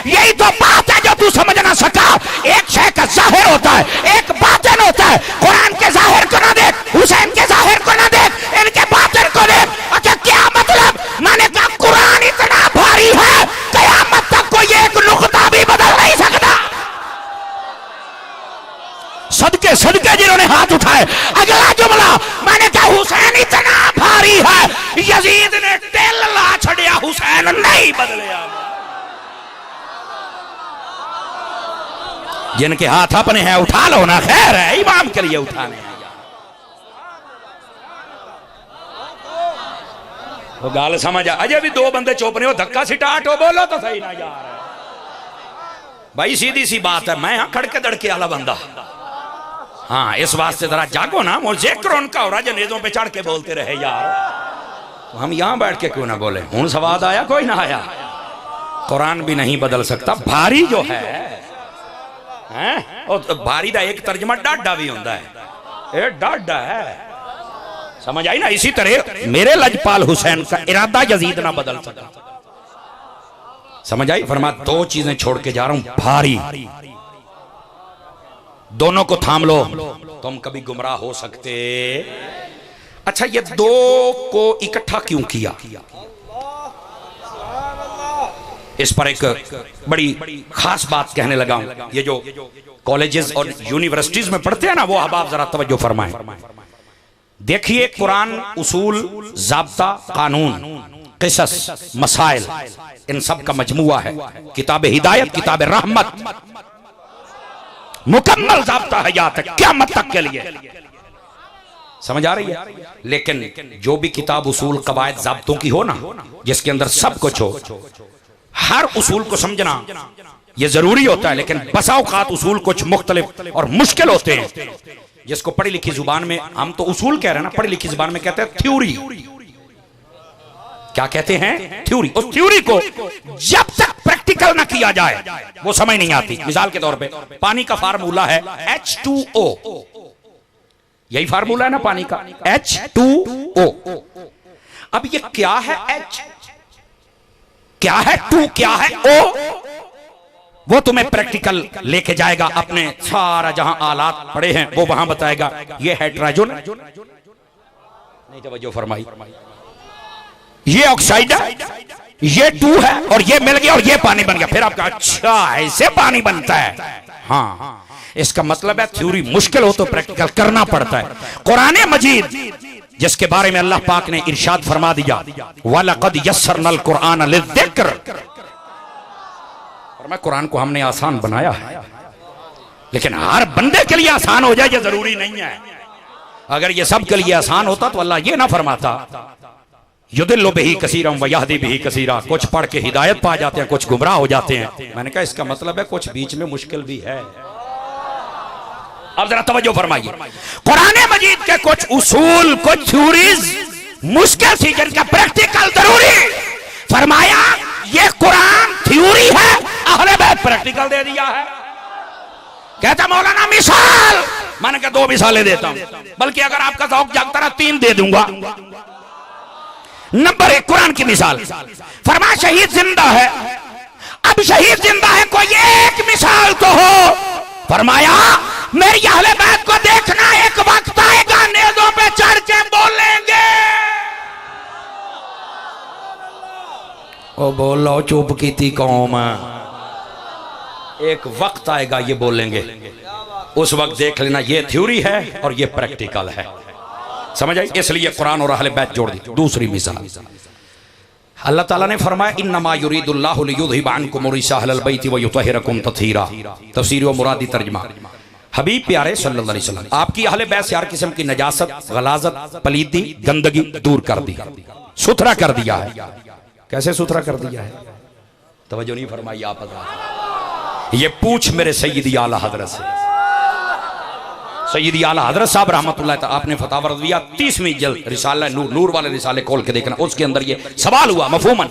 यही तो बात है जो तू समझ ना सका। एक शय का जाहिर होता है, एक बातिन होता है। कुरान के जाहिर को ना देख, हुसैन के जाहिर को ना देख, इनके बातिन को देख। अच्छा क्या मतलब? मैंने कहा कुरान इतना भारी है कयामत तक कोई एक नुक्ता भी बदल नहीं सकता। सदके सदके जिन्होंने हाथ उठाए। अगला जुमला मैंने कहा हुसैन इतना भारी है, यजीद ने तेल ला छड़िया, हुसैन नहीं बदलिया। जिनके हाथ अपने हैं उठा लो ना, खैर है, इमाम के लिए उठाने हैं। वो गाल समझ आ, अजय भी दो बंदे चुप नहीं हो, धक्का सिटाट हो, बोलो तो सही ना यार। भाई सीधी सी बात है, मैं यहां खड़के दड़के वाला बंदा, हाँ इस वास्ते जरा जागो ना, मुझे उनका हो रहा जनेजों पे चढ़ के बोलते रहे यार, तो हम यहां बैठ के क्यों ना बोले? हूं सवाद आया? कोई ना आया। कुरान भी नहीं बदल सकता। भारी जो है और भारी का एक तर्जमा डाढ़ा भी होता है, ये डाढ़ा है, समझ आई ना? इसी तरह मेरे लजपाल हुसैन का इरादा यजीद ना बदल सका, समझ आई? फरमा दो चीजें छोड़ के जा रहा हूं, भारी, दोनों को थाम लो, तुम कभी गुमराह हो सकते। अच्छा ये दो को इकट्ठा क्यों किया? इस पर एक बड़ी खास बात कहने लगा हूं। ये जो कॉलेजेस और यूनिवर्सिटीज में पढ़ते हैं ना, वो अहबाब जरा तवज्जो फरमाएं। देखिए कुरान उसूल, ज़ाब्ता, कानून, क़िसस, मसाइल, इन सब का मजमुआ है। किताब हिदायत, किताब रहमत, मुकम्मल ज़ाब्ता हयात है क़यामत तक के लिए, समझ आ रही है? लेकिन जो भी किताब उसूल, कवायद, ज़ाब्तों की हो ना, जिसके अंदर सब कुछ हो, हर उसूल को समझना ये जरूरी होता है, लेकिन बसा औकात उसूल कुछ मुख्तलिफ और मुश्किल होते हैं, जिसको पढ़ी लिखी जुबान में हम तो उसूल कह रहे हैं ना, पढ़ी लिखी जुबान में कहते हैं थ्योरी। क्या कहते हैं? थ्योरी। उस थ्योरी को जब तक प्रैक्टिकल ना किया जाए वो समझ नहीं आती। मिसाल के तौर पे पानी का फार्मूला है H2O, यही फार्मूला है ना पानी का, H2O। अब ये क्या है H, क्या है 2, क्या है O, वो तुम्हें प्रैक्टिकल लेके जाएगा, अपने सारा जहां आलात पड़े हैं वो वहां बताएगा। ये हाइड्रोजन नहीं, तवज्जो फरमाई, ये ऑक्साइड है, ये 2 है और ये मिल गया और ये पानी बन गया। फिर आपका अच्छा ऐसे पानी बनता है। हाँ, इसका मतलब है थ्योरी मुश्किल हो तो प्रैक्टिकल करना पड़ता है। कुरान मजीद जिसके बारे में अल्लाह पाक ने इरशाद फरमा दिया, वलक़द यस्सरनल कुरआन लिज़्ज़िक्र, और मैं कुरान को हमने आसान बनाया है, लेकिन हर बंदे के लिए आसान हो जाए ये जरूरी नहीं है। अगर ये सब के लिए आसान होता तो अल्लाह ये ना फरमाता युदिल्लु बिही कसीरम व यहदी बिही कसीरा, कुछ पढ़ के हिदायत पा जाते हैं, कुछ गुमराह हो जाते हैं। मैंने कहा इसका मतलब है कुछ बीच में मुश्किल भी है। अब जरा तवज्जो फरमाइए, कुरान मजीद के कुछ उसूल, कुछ थ्योरीज मुश्किल थी जिनका प्रैक्टिकल जरूरी। फरमाया ये कुरान थ्योरी है, अहले बैत प्रैक्टिकल दे दिया है। कहता मौलाना मिसाल, मैंने कहा 2 मिसालें देता हूं, बल्कि अगर आपका शौक जागता रहा 3 दे दूंगा। नंबर 1 कुरान की मिसाल, फरमा शहीद जिंदा है। अब शहीद जिंदा है, कोई एक मिसाल तो हो। फरमाया मेरी अहले बैत को देखना, एक वक्त आएगा नेज़ों पे चढ़ के बोलेंगे। ओ बोलो चुप की थी कौम, एक वक्त आएगा ये बोलेंगे, उस वक्त देख लेना ये थ्योरी है और ये प्रैक्टिकल है। समझ आई? इसलिए कुरान और अहले बैत जोड़ दी। दूसरी मिसाल, अल्लाह ताला ने फरमाया इन्नमा युरीदुल्लाहु लियुज़हिबा अन्कुम रिज्सा अहलल बैति व युतहिरकुम तत्हीरा। तफसीर व मुरादी तर्जुमा, हबीब प्यारे सल्लल्लाहु अलैहि वसल्लम आपकी अहले बैत से हर किस्म की नजासत, गलाजत, पलीदी, गंदगी दूर कर दी, सुथरा कर दिया है। कैसे सुथरा कर दिया है? तवज्जो नहीं फरमाई आप हज़रात। ये पूछ मेरे सैयदी आला हजरत से, सैयदी आला हजरत साहब रहमतुल्लाह तआला, आपने फतावा रज़विया 30वीं जल्द रिसाला नूर, नूर वाले रिसाले खोल के देखना, उसके अंदर ये सवाल हुआ मफहूमन।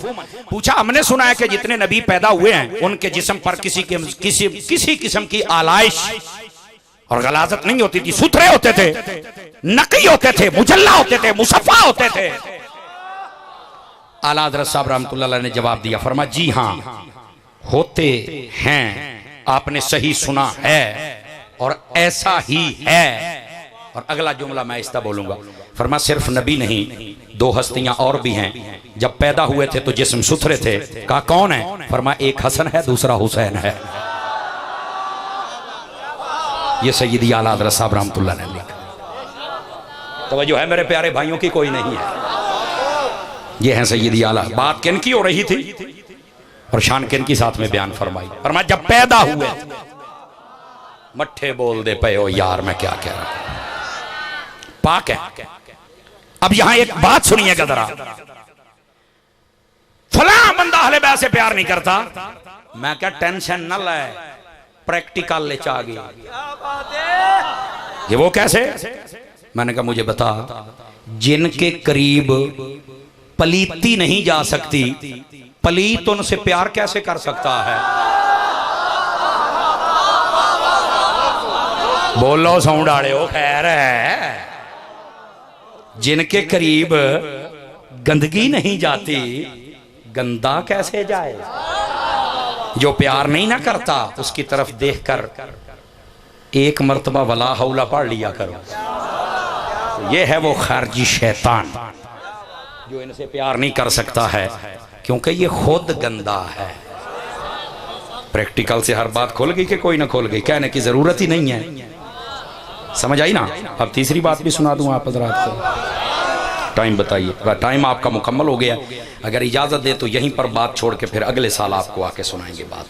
पूछा हमने सुना है कि जितने नबी पैदा हुए हैं उनके जिस्म पर किसी किस्म की आलाइश और गलाजत नहीं होती थी, सुथरे होते थे, नकी होते थे, मुजल्ला होते थे, मुसफ़ा होते थे। आला हजरत साहब रहमतुल्लाह ने जवाब दिया, फरमा जी हाँ होते हैं, आपने सही सुना है और ऐसा ही है। और अगला जुमला मैं इसका बोलूंगा, फरमा सिर्फ नबी नहीं 2 हस्तियां और भी हैं, जब पैदा हुए थे तो जिस्म सुथरे थे। कहा कौन है? फरमा एक हसन है, दूसरा हुसैन है। ये सैयदी आला हज़रत साहब रहमतुल्लाह ने लिखा। तवज्जो है मेरे प्यारे भाइयों की? कोई नहीं है। ये हैं सैयदी आला। बात किन की हो रही थी और शान किन की साथ में बयान फरमाई? फरमा जब पैदा हुए, मट्ठे बोल दे पे हो यार, मैं क्या कह रहा हूं, पाक है। अब यहां एक बात सुनिएगा जरा, फलां बंदा अहले बैत से प्यार नहीं करता, मैं क्या टेंशन न ले, प्रैक्टिकल ले चा गया। ये वो कैसे? मैंने कहा मुझे बता, जिनके करीब पलीती नहीं जा सकती, पलीत उनसे प्यार कैसे कर सकता है? बोलो साउंड डाले हो, खैर है। जिनके करीब गंदगी नहीं जाती, गंदा कैसे जाए? जो प्यार नहीं ना करता उसकी तरफ देखकर एक मर्तबा वला हौला पढ़ लिया करो। ये है वो खारजी शैतान जो इनसे प्यार नहीं कर सकता है, क्योंकि ये खुद गंदा है। प्रैक्टिकल से हर बात खोल गई कि कोई ना खोल गई, कहने की जरूरत ही नहीं है। समझ आई ना? अब तीसरी बात भी सुना दूं आप हज़रात को। टाइम बताइए, टाइम आपका मुकम्मल हो गया। अगर इजाज़त दे तो यहीं पर बात छोड़ के फिर अगले साल आपको आके सुनाएंगे बात।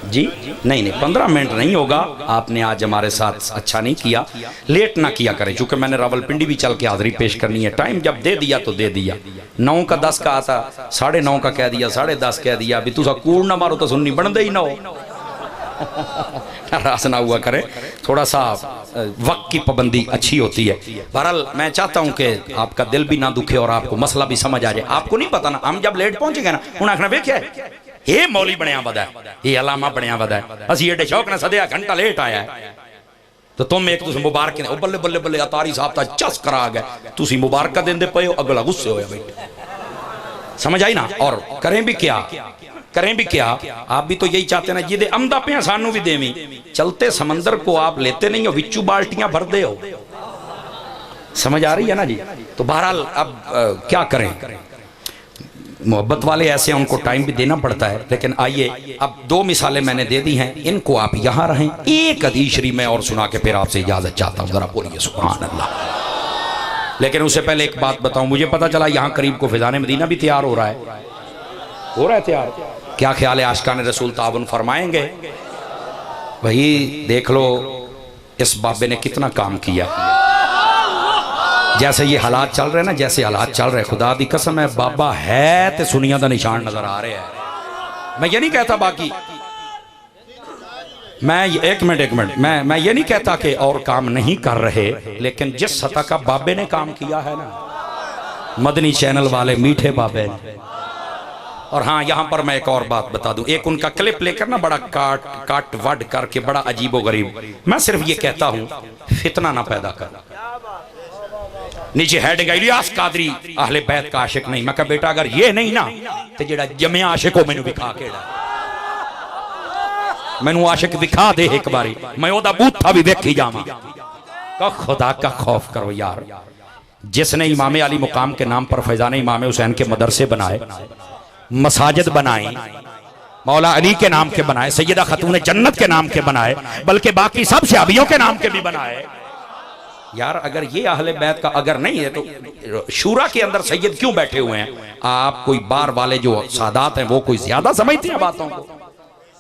जी नहीं नहीं 15 मिनट नहीं होगा। आपने आज हमारे साथ अच्छा नहीं किया, लेट ना किया करें, चूंकि मैंने रावलपिंडी भी चल के हाजिरी पेश करनी है। टाइम जब दे दिया तो दे दिया। 9 का 10 का आता, 9:30 का कह दिया, 10:30 कह दिया। अभी तुसा कूड़ ना मारो तो सुननी बनते ही ना हो। नाराज ना हुआ करे, थोड़ा सा वक्त की पाबंदी अच्छी होती है। बहरहाल मैं चाहता हूं कि आपका दिल भी ना दुखे और आपको मसला भी समझ आ जाए। आपको नहीं पता ना, हम जब लेट पहुंचेंगे ना उन्हें आखना वेख्या ये मौली बनया वदा है, ये अलामा बनया वदा है, असि एडे शौक ने सदया घंटा लेट आया है। तो तुम एक दूसरे मुबारक ने बल्ले बल्ले बल्ले अतारी साहब ता चस करा गए, तुसी मुबारक देंदे पे हो, अगला गुस्से होया बैठे। समझ आई ना। और करें भी क्या, करें भी क्या, आप भी तो यही चाहते ना जिदे अमदा पे सानू भी देवी। चलते समंदर को आप लेते नहीं हो, विच्चू बाल्टियां भर दे हो। समझ आ रही है ना जी। तो बहरहाल अब क्या करें, मोहब्बत वाले ऐसे हैं, उनको टाइम भी देना पड़ता है। लेकिन आइए अब 2 मिसालें मैंने दे दी हैं, इनको आप यहाँ रहें। एक हदीस शरीफ मैं और सुना के फिर आपसे इजाजत चाहता हूँ, जरा बोलिए सुभान अल्लाह। लेकिन उससे पहले एक बात बताऊं, मुझे पता चला यहाँ करीब को फिजाने मदीना भी तैयार हो रहा है तैयार। क्या ख्याल है, आशिकान रसूल ताबन फरमाएंगे? भाई देख लो इस बाबे ने कितना काम किया। जैसे ये हालात चल रहे ना, जैसे हालात चल रहे, खुदा दी कसम है बाबा है तो सुनिया का निशान नजर आ रहे हैं। मैं ये नहीं कहता, बाकी मैं एक मिनट मैं ये नहीं कहता कि और काम नहीं कर रहे, लेकिन जिस सतह का बाबे ने काम किया है ना, मदनी चैनल वाले मीठे बाबे ने। और हाँ, यहाँ पर मैं एक और बात बता दूं, एक उनका क्लिप लेकर ना बड़ा काट वड करके बड़ा अजीबो गरीब, मैं सिर्फ ये कहता हूं फितना ना पैदा कर। नीचे हेड गई इलियास कादरी अहले बैत का आशिक नहीं। मैं कहा बेटा अगर ये नहीं ना तो जेड़ा जमे आशिक हो मैनू दिखा के, मैनू आशिक दिखा दे एक बारी, मैं ओदा बूथा भी देखी जावां। का खुदा का खौफ करो यार। जिसने इमाम अली मुकाम के नाम पर फैजान इमाम हुसैन के मदरसे बनाए, मसाजिद बनाए, मौला अली के नाम के बनाए, सैयदा खतून जन्नत के नाम के बनाए, बल्कि बाकी सब सहाबियों के नाम के भी बनाए। यार अगर ये अहले बैत का अगर नहीं है तो शूरा के अंदर सैयद क्यों बैठे हुए हैं? आप कोई बार वाले जो सादात हैं वो कोई ज्यादा समझते हैं बातों को,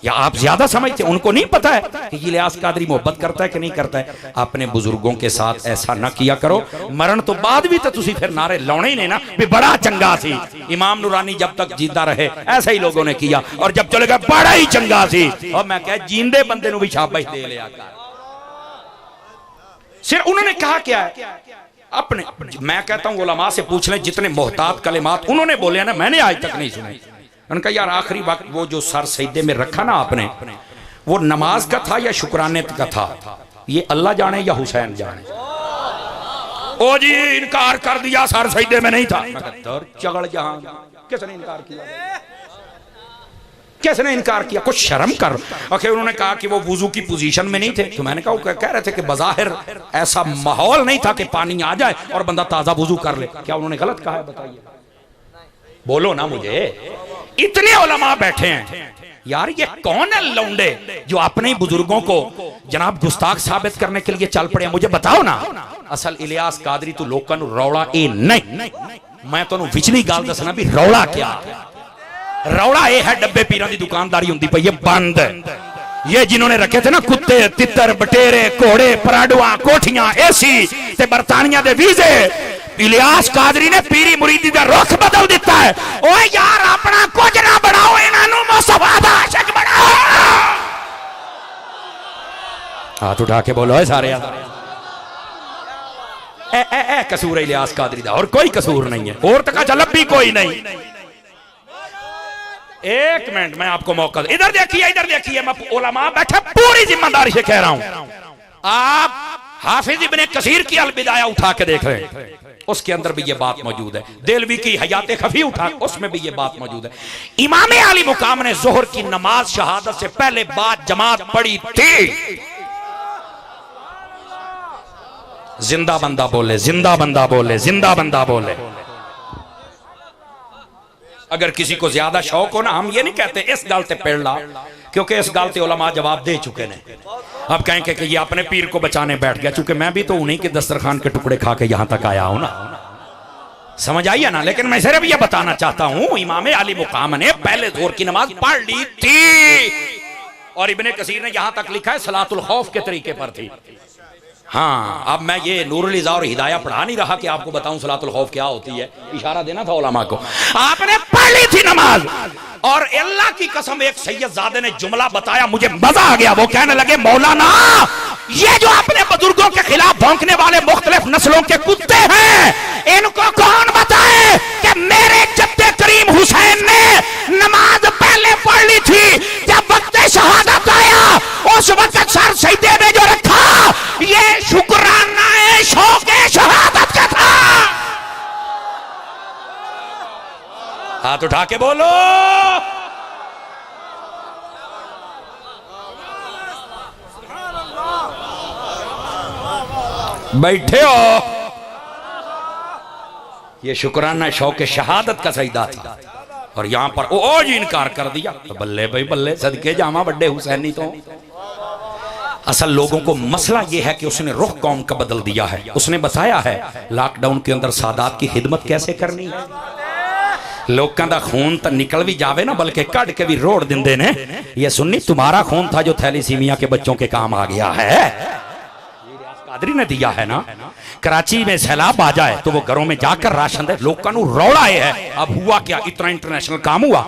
या आप ज्यादा समझते हैं? उनको नहीं पता है कि इलियास कादरी मोहब्बत करता है कि नहीं करता है। अपने बुजुर्गों के साथ ऐसा न किया करो। मरण तो बाद भी तो तुसी फिर नारे लाने ने ना भी बड़ा चंगा सी। इमाम नूरानी जब तक जिंदा रहे ऐसा ही लोगों ने किया, और जब चले गए बड़ा ही चंगा सी। और मैं कह जींदे बंदे को भी शाबाश दे लिया कर। सिर्फ उन्होंने कहा क्या है अपने, मैं कहता हूं उलमा से पूछ लें जितने मोहतात कलिमात उन्होंने बोले ना, मैंने आज तक नहीं सुने। उनका यार आखिरी वक्त वो जो सर सजदे में रखा ना आपने, वो नमाज का था या शुक्राने का था, ये अल्लाह जाने या हुसैन जाने। ओ जी इनकार कर दिया, सर सजदे में नहीं था। चगड़ जहां किसने इनकार किया, किसने इनकार किया? कुछ शर्म कर। आखिर उन्होंने कहा कि वो वुजू की पोजीशन में नहीं थे, तो मैंने कहा कह रहे थे कि बज़ाहिर ऐसा माहौल नहीं था कि पानी आ जाए और बंदा ताजा वुजू कर ले। क्या उन्होंने गलत कहा है? बताइए, बोलो ना मुझे। इतने उलमा बैठे हैं यार, ये कौन है लौंडे जो अपने ही बुजुर्गों को जनाब गुस्ताख साबित करने के लिए चल पड़े? मुझे बताओ ना। असल इलियास कादरी तू लोकां नू रौला ए नहीं, मैं तो विचली गल दसना भी रौला क्या। रौला ये है डब्बे पीरां दी दुकानदारी हुंदी पई है बंद। ये जिन्होंने रखे थे ना कुत्ते तितर बटेरे घोड़े पराडुआ कोठियां एसी ते बरतानिया दे वीजे, इलियास कादरी ने पीरी मुरीदी दा रुख बदल दिता है। ओए यार अपना कुछ ना बनाओ, इन्हां नू मुस्तफा दा आशिक बनाओ। हाथ उठा के बोलो सारे ए कसूर है इलियास कादरी दा, और कोई कसूर नहीं है। और तक चलब भी कोई नहीं। एक मिनट मैं आपको मौका, इधर देखिए मैं उलमा बैठे पूरी जिम्मेदारी से कह रहा हूं। आप हाफिज इब्ने कसीर की अल बिदाया उठा के देख रहे हैं, उसके अंदर भी ये बात मौजूद है। देलवी की हयात खफी उठा, उसमें भी ये बात मौजूद है। इमाम अली मुकाम ने जोहर की नमाज शहादत से पहले बाद जमात पढ़ी थी। जिंदा बंदा बोले, जिंदा बंदा बोले, जिंदा बंदा बोले। अगर किसी को ज्यादा शौक हो ना, हम ये नहीं कहते इस गल ते पेड़ ला, क्योंकि इस गल ते उलमा जवाब दे चुके ने। अब कहेंगे कि ये अपने पीर को बचाने बैठ गया, चूंकि मैं भी तो उन्हीं के दस्तरखान के टुकड़े खा के यहां तक आया हूं ना, समझ आइए ना। लेकिन मैं सिर्फ ये बताना चाहता हूं, इमाम अली मुकाम ने पहले जोर की नमाज पढ़ ली थी, और इब्ने कसीर ने यहां तक लिखा है सलातुल खौफ के तरीके पर थी। हाँ, अब मैं ये नूरुल इज़ा और हिदाया पढ़ा नहीं रहा कि आपको बताऊं सलातुल खौफ क्या होती है, इशारा देना था उलमा को। आपने पढ़ ली थी नमाज, और अल्लाह की कसम एक सैयदजादे ने जुमला बताया, मुझे मजा आ गया। वो कहने लगे मौलाना, ये जो अपने बुजुर्गों के खिलाफ भौंकने वाले मुख्तलिफ नस्लों के कुत्ते हैं, इनको कौन बताए कि मेरे जद्दे करीम हुसैन ने नमाज पहले पढ़ ली थी, जब वक्त शहादत आया उस वक्त सर सजदे में जो रखा, ये शुक्राना शौक़े शहादत का था। हाथ उठा के बोलो। बैठे हो, ये शुक्राना शौक़े शहादत का सजदा था, और यहां पर ओ जी इनकार कर दिया। तो बल्ले भाई बल्ले, सदके जामा बड्डे हुसैनी। तो असल लोगों को मसला यह है कि उसने रुख कौम का बदल दिया है। उसने बताया है लॉकडाउन के अंदर सादात की खिदमत कैसे करनी है। लोगों का खून तो निकल भी जावे ना, बल्कि कट के भी रोड़ दिंदे ने। ये सुन्नी तुम्हारा खून था जो थैलीसीमिया के बच्चों के काम आ गया है, कादरी ने दिया है ना। कराची में सैलाब आ जाए तो वो घरों में जाकर राशन दे, लोगों को रौड़ा है। अब हुआ क्या, इतना इंटरनेशनल काम हुआ।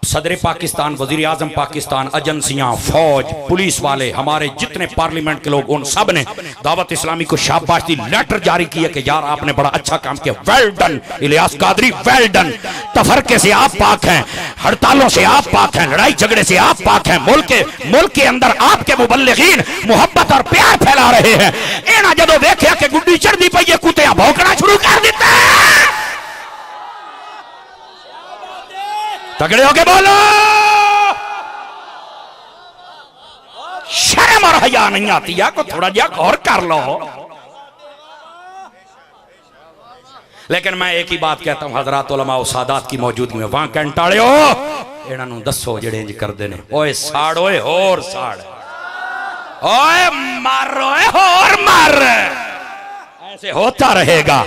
सदर पाकिस्तान, वजीर आजम पाकिस्तान, एजेंसियां, फौज, पुलिस वाले, हमारे जितने पार्लियामेंट के लोग, उन सब ने दावत इस्लामी को शाबाशी लेटर जारी किया कि यार आपने बड़ा अच्छा काम किया, well done Ilyas Qadri, well done. तफरके से आप पाक हैं, हड़तालों से आप पाक हैं, लड़ाई झगड़े से आप पाक हैं। मुल्क के अंदर आपके मुबल्लिगीन मोहब्बत और प्यार फैला रहे हैं। इन्हें जदों देखा कि गुड्डी चढ़ती पई है, कुत्ते भौंकना शुरू कर देते हैं। तगड़े होके बोलो, शर्म और हया नहीं आती है को थोड़ा जा गौर कर लो। लेकिन मैं एक ही बात कहता हूं, हजरात उलमा और सादात की मौजूदगी में वहां कंटाले हो, इन्हां नूं दसो जेड़े इंज करदे ने, ओए साड़, ओए होर साड़, ओए मार, ओए होर मार, ऐसे होता रहेगा।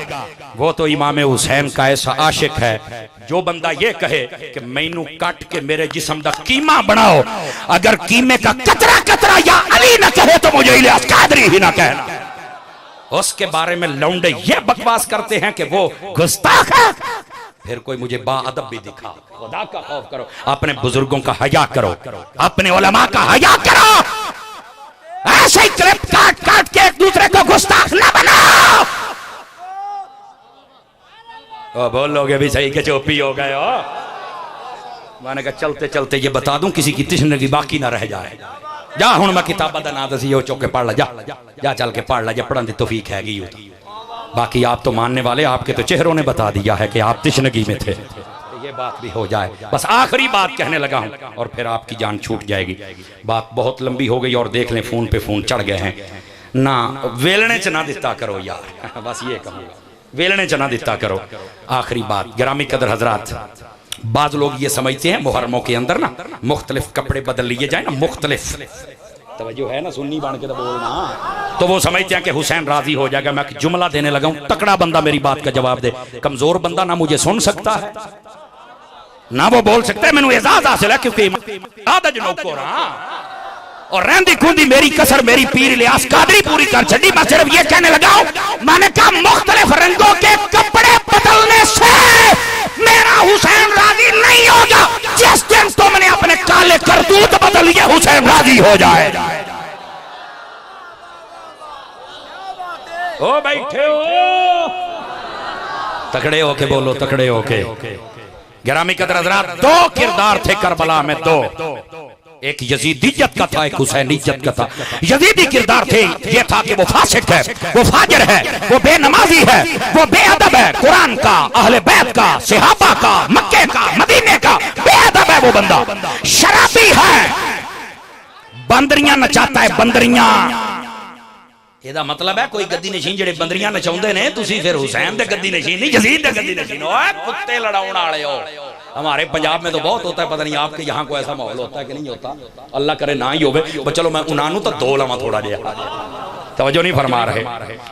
वो तो इमाम हुसैन का ऐसा आशिक है, जो बंदा ये कहे कि मैनू काट के मेरे जिस्म दा कीमा बनाओ, अगर कीमे का कतरा कतरा या अली ना कहे तो मुझे इलियास कादरी ही ना कहना। उसके बारे में लौंडे ये बकवास करते हैं कि वो गुस्ताख है। फिर कोई मुझे बाअदब भी दिखा, खुदा का खौफ करो, अपने बुजुर्गों का हया करो, अपने उलमा का हया करो। ऐसे ही क्लिप काट काट के एक दूसरे को गुस्ताख ना बनाओ। बोलोगे भी सही के चोपी हो गए हो। मैंने कहा चलते चलते ये बता दूं, किसी की तिश्नगी बाकी ना रह जाए। जा हुण मैं किताबा दा ना दसी, चौक के पढ़ ला, जा चल के पढ़ ला, जा पढ़न दी तौफीक हैगी। बाकी आप तो मानने वाले, आपके तो चेहरों ने बता दिया है कि आप तिश्नगी में थे। ये बात भी हो जाए, बस आखिरी बात कहने लगा हूं और फिर आपकी जान छूट जाएगी। बात बहुत लंबी हो गई, और देख लें फोन पे फोन चढ़ गए हैं ना। वेलने च ना दिता करो यार, बस ये कहूँगा, वेलने च ना दिता करो। आखिरी बात, गिरामी कदर हजरात, बाज लोग ये समझते हैं मुहर्रमों के अंदर ना मुख्तलिफ कपड़े बदल लिए जाए ना, मुख्तलिफ तवज्जो है ना, सुन्नी बन के तो बोलना, तो वो समझते हैं कि हुसैन राजी हो जाएगा। मैं जुमला देने लगा हूं, तकड़ा बंदा मेरी बात का जवाब दे। कमजोर बंदा ना मुझे सुन सकता है ना वो बोल सकता है। मैंने एजाज हासिल है क्योंकि और रहंदी खूंदी मेरी कसर मेरी पीर इलियास कादरी पूरी कर छड़ी। मैं सिर्फ ये कहने लगा हूं, मैंने कहा मुख्तलिफ रंगों के कपड़े बदलने से मेरा हुसैन राजी नहीं होगा। जिस दिन तुमने अपने काले करतूत बदल लिए, हुसैन राजी हो जाए। ओ बैठे हो, तकड़े होके बोलो, तकड़े होके। गिरामी कदर हज़रात, दो किरदार थे करबला में, दो। एक यजीदियत का था, एक हुसैनियत का था। यजीदी किरदार थे, ये था कि वो फासिक है, वो फाजिर है, वो बेनमाजी है, वो बेअदब है। कुरान का, अहले बैत का, सहाबा का, मक्के का, मदीने का बेअदब है वो बंदा। शराबी है, बंदरियां नचाता है, बंदरियां। ਇਹਦਾ मतलब है कोई गद्दी नशीन ਜਿਹੜੇ ਬੰਦਰੀਆਂ ਨਚਾਉਂਦੇ ਨੇ, ਤੁਸੀਂ फिर हुसैन दे गद्दी नशीन नहीं, यजीद दे गद्दी नशीन। ओए कुत्ते लड़ाउण वाले हो। हमारे पंजाब में तो बहुत होता है, पता नहीं आपके यहाँ को ऐसा माहौल होता है कि नहीं होता, अल्लाह करे ना ही होवे। चलो मैं उन्होंने तो दो लवा थोड़ा जिहा, तवज्जो नहीं फरमा रहे।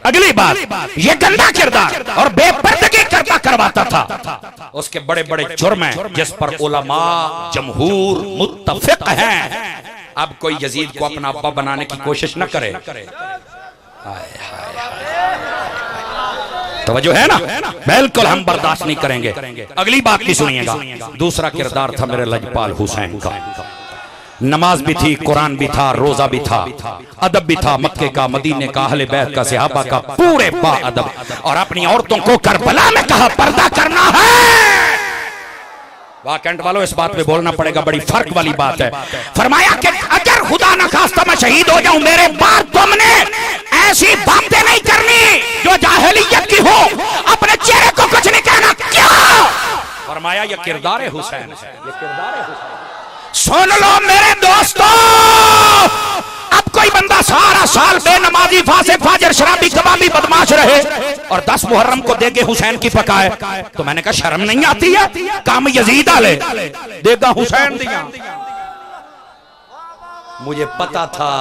अगली बात, ये गंदा किरदार और बेपर्दगी करता करवाता था। उसके बड़े बड़े जुर्म हैं जिस पर उलमा जमहूर मुत्तफिक हैं अब कोई यजीद को अपना अब्बा बनाने की कोशिश न करे। तवज्जो है ना, बिल्कुल हम बर्दाश्त नहीं करेंगे। अगली बात भी सुनिएगा। दूसरा किरदार था मेरे लजपाल हुसैन का। नमाज भी थी, कुरान भी था, रोजा भी था, अदब भी था, मक्के का, मदीने का, अहले बैत का, सहाबा का, पूरे बा अदब। और अपनी औरतों को करबला में कहा पर्दा करना है। वाह कैंट वालों, इस बात पे बोलना पड़ेगा, बड़ी फर्क वाली बात है। फरमाया कि अगर खुदा न खास्ता मैं शहीद हो जाऊं, मेरे बाद तुमने ऐसी बातें नहीं करनी जो जाहिलियत की हो, अपने चेहरे को कुछ नहीं कहना। क्या फरमाया? ये किरदार है हुसैन, ये किरदार है हुसैन। सुन लो मेरे दोस्तों, अब कोई बंदा सारा साल बेनमाजी, फासिक, फाजिर, शराबी, कबाबी, बदमाश रहे और 10 मुहर्रम को देगे हुसैन की पकाए, तो मैंने कहा शर्म नहीं आती है? काम यजीद आले देगा हुसैन दिया। मुझे पता था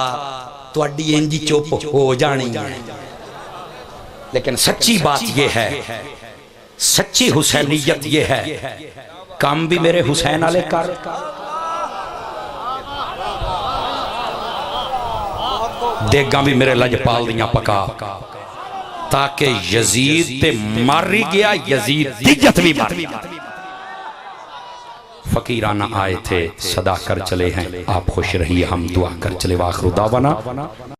तुहाडी इंजी चुप हो जानी है, लेकिन सच्ची बात यह है, सच्ची हुसैनियत यह है, काम भी मेरे हुसैन आले कर, देगा भी मेरे लजपाल दियां पका, ताकि यजीद ते मर गया, यजीद दी इज्जत भी मर गया। फकीराना आए थे, सदा कर चले हैं, आप खुश रहिए, हम दुआ कर चले। वाखिर दावाना।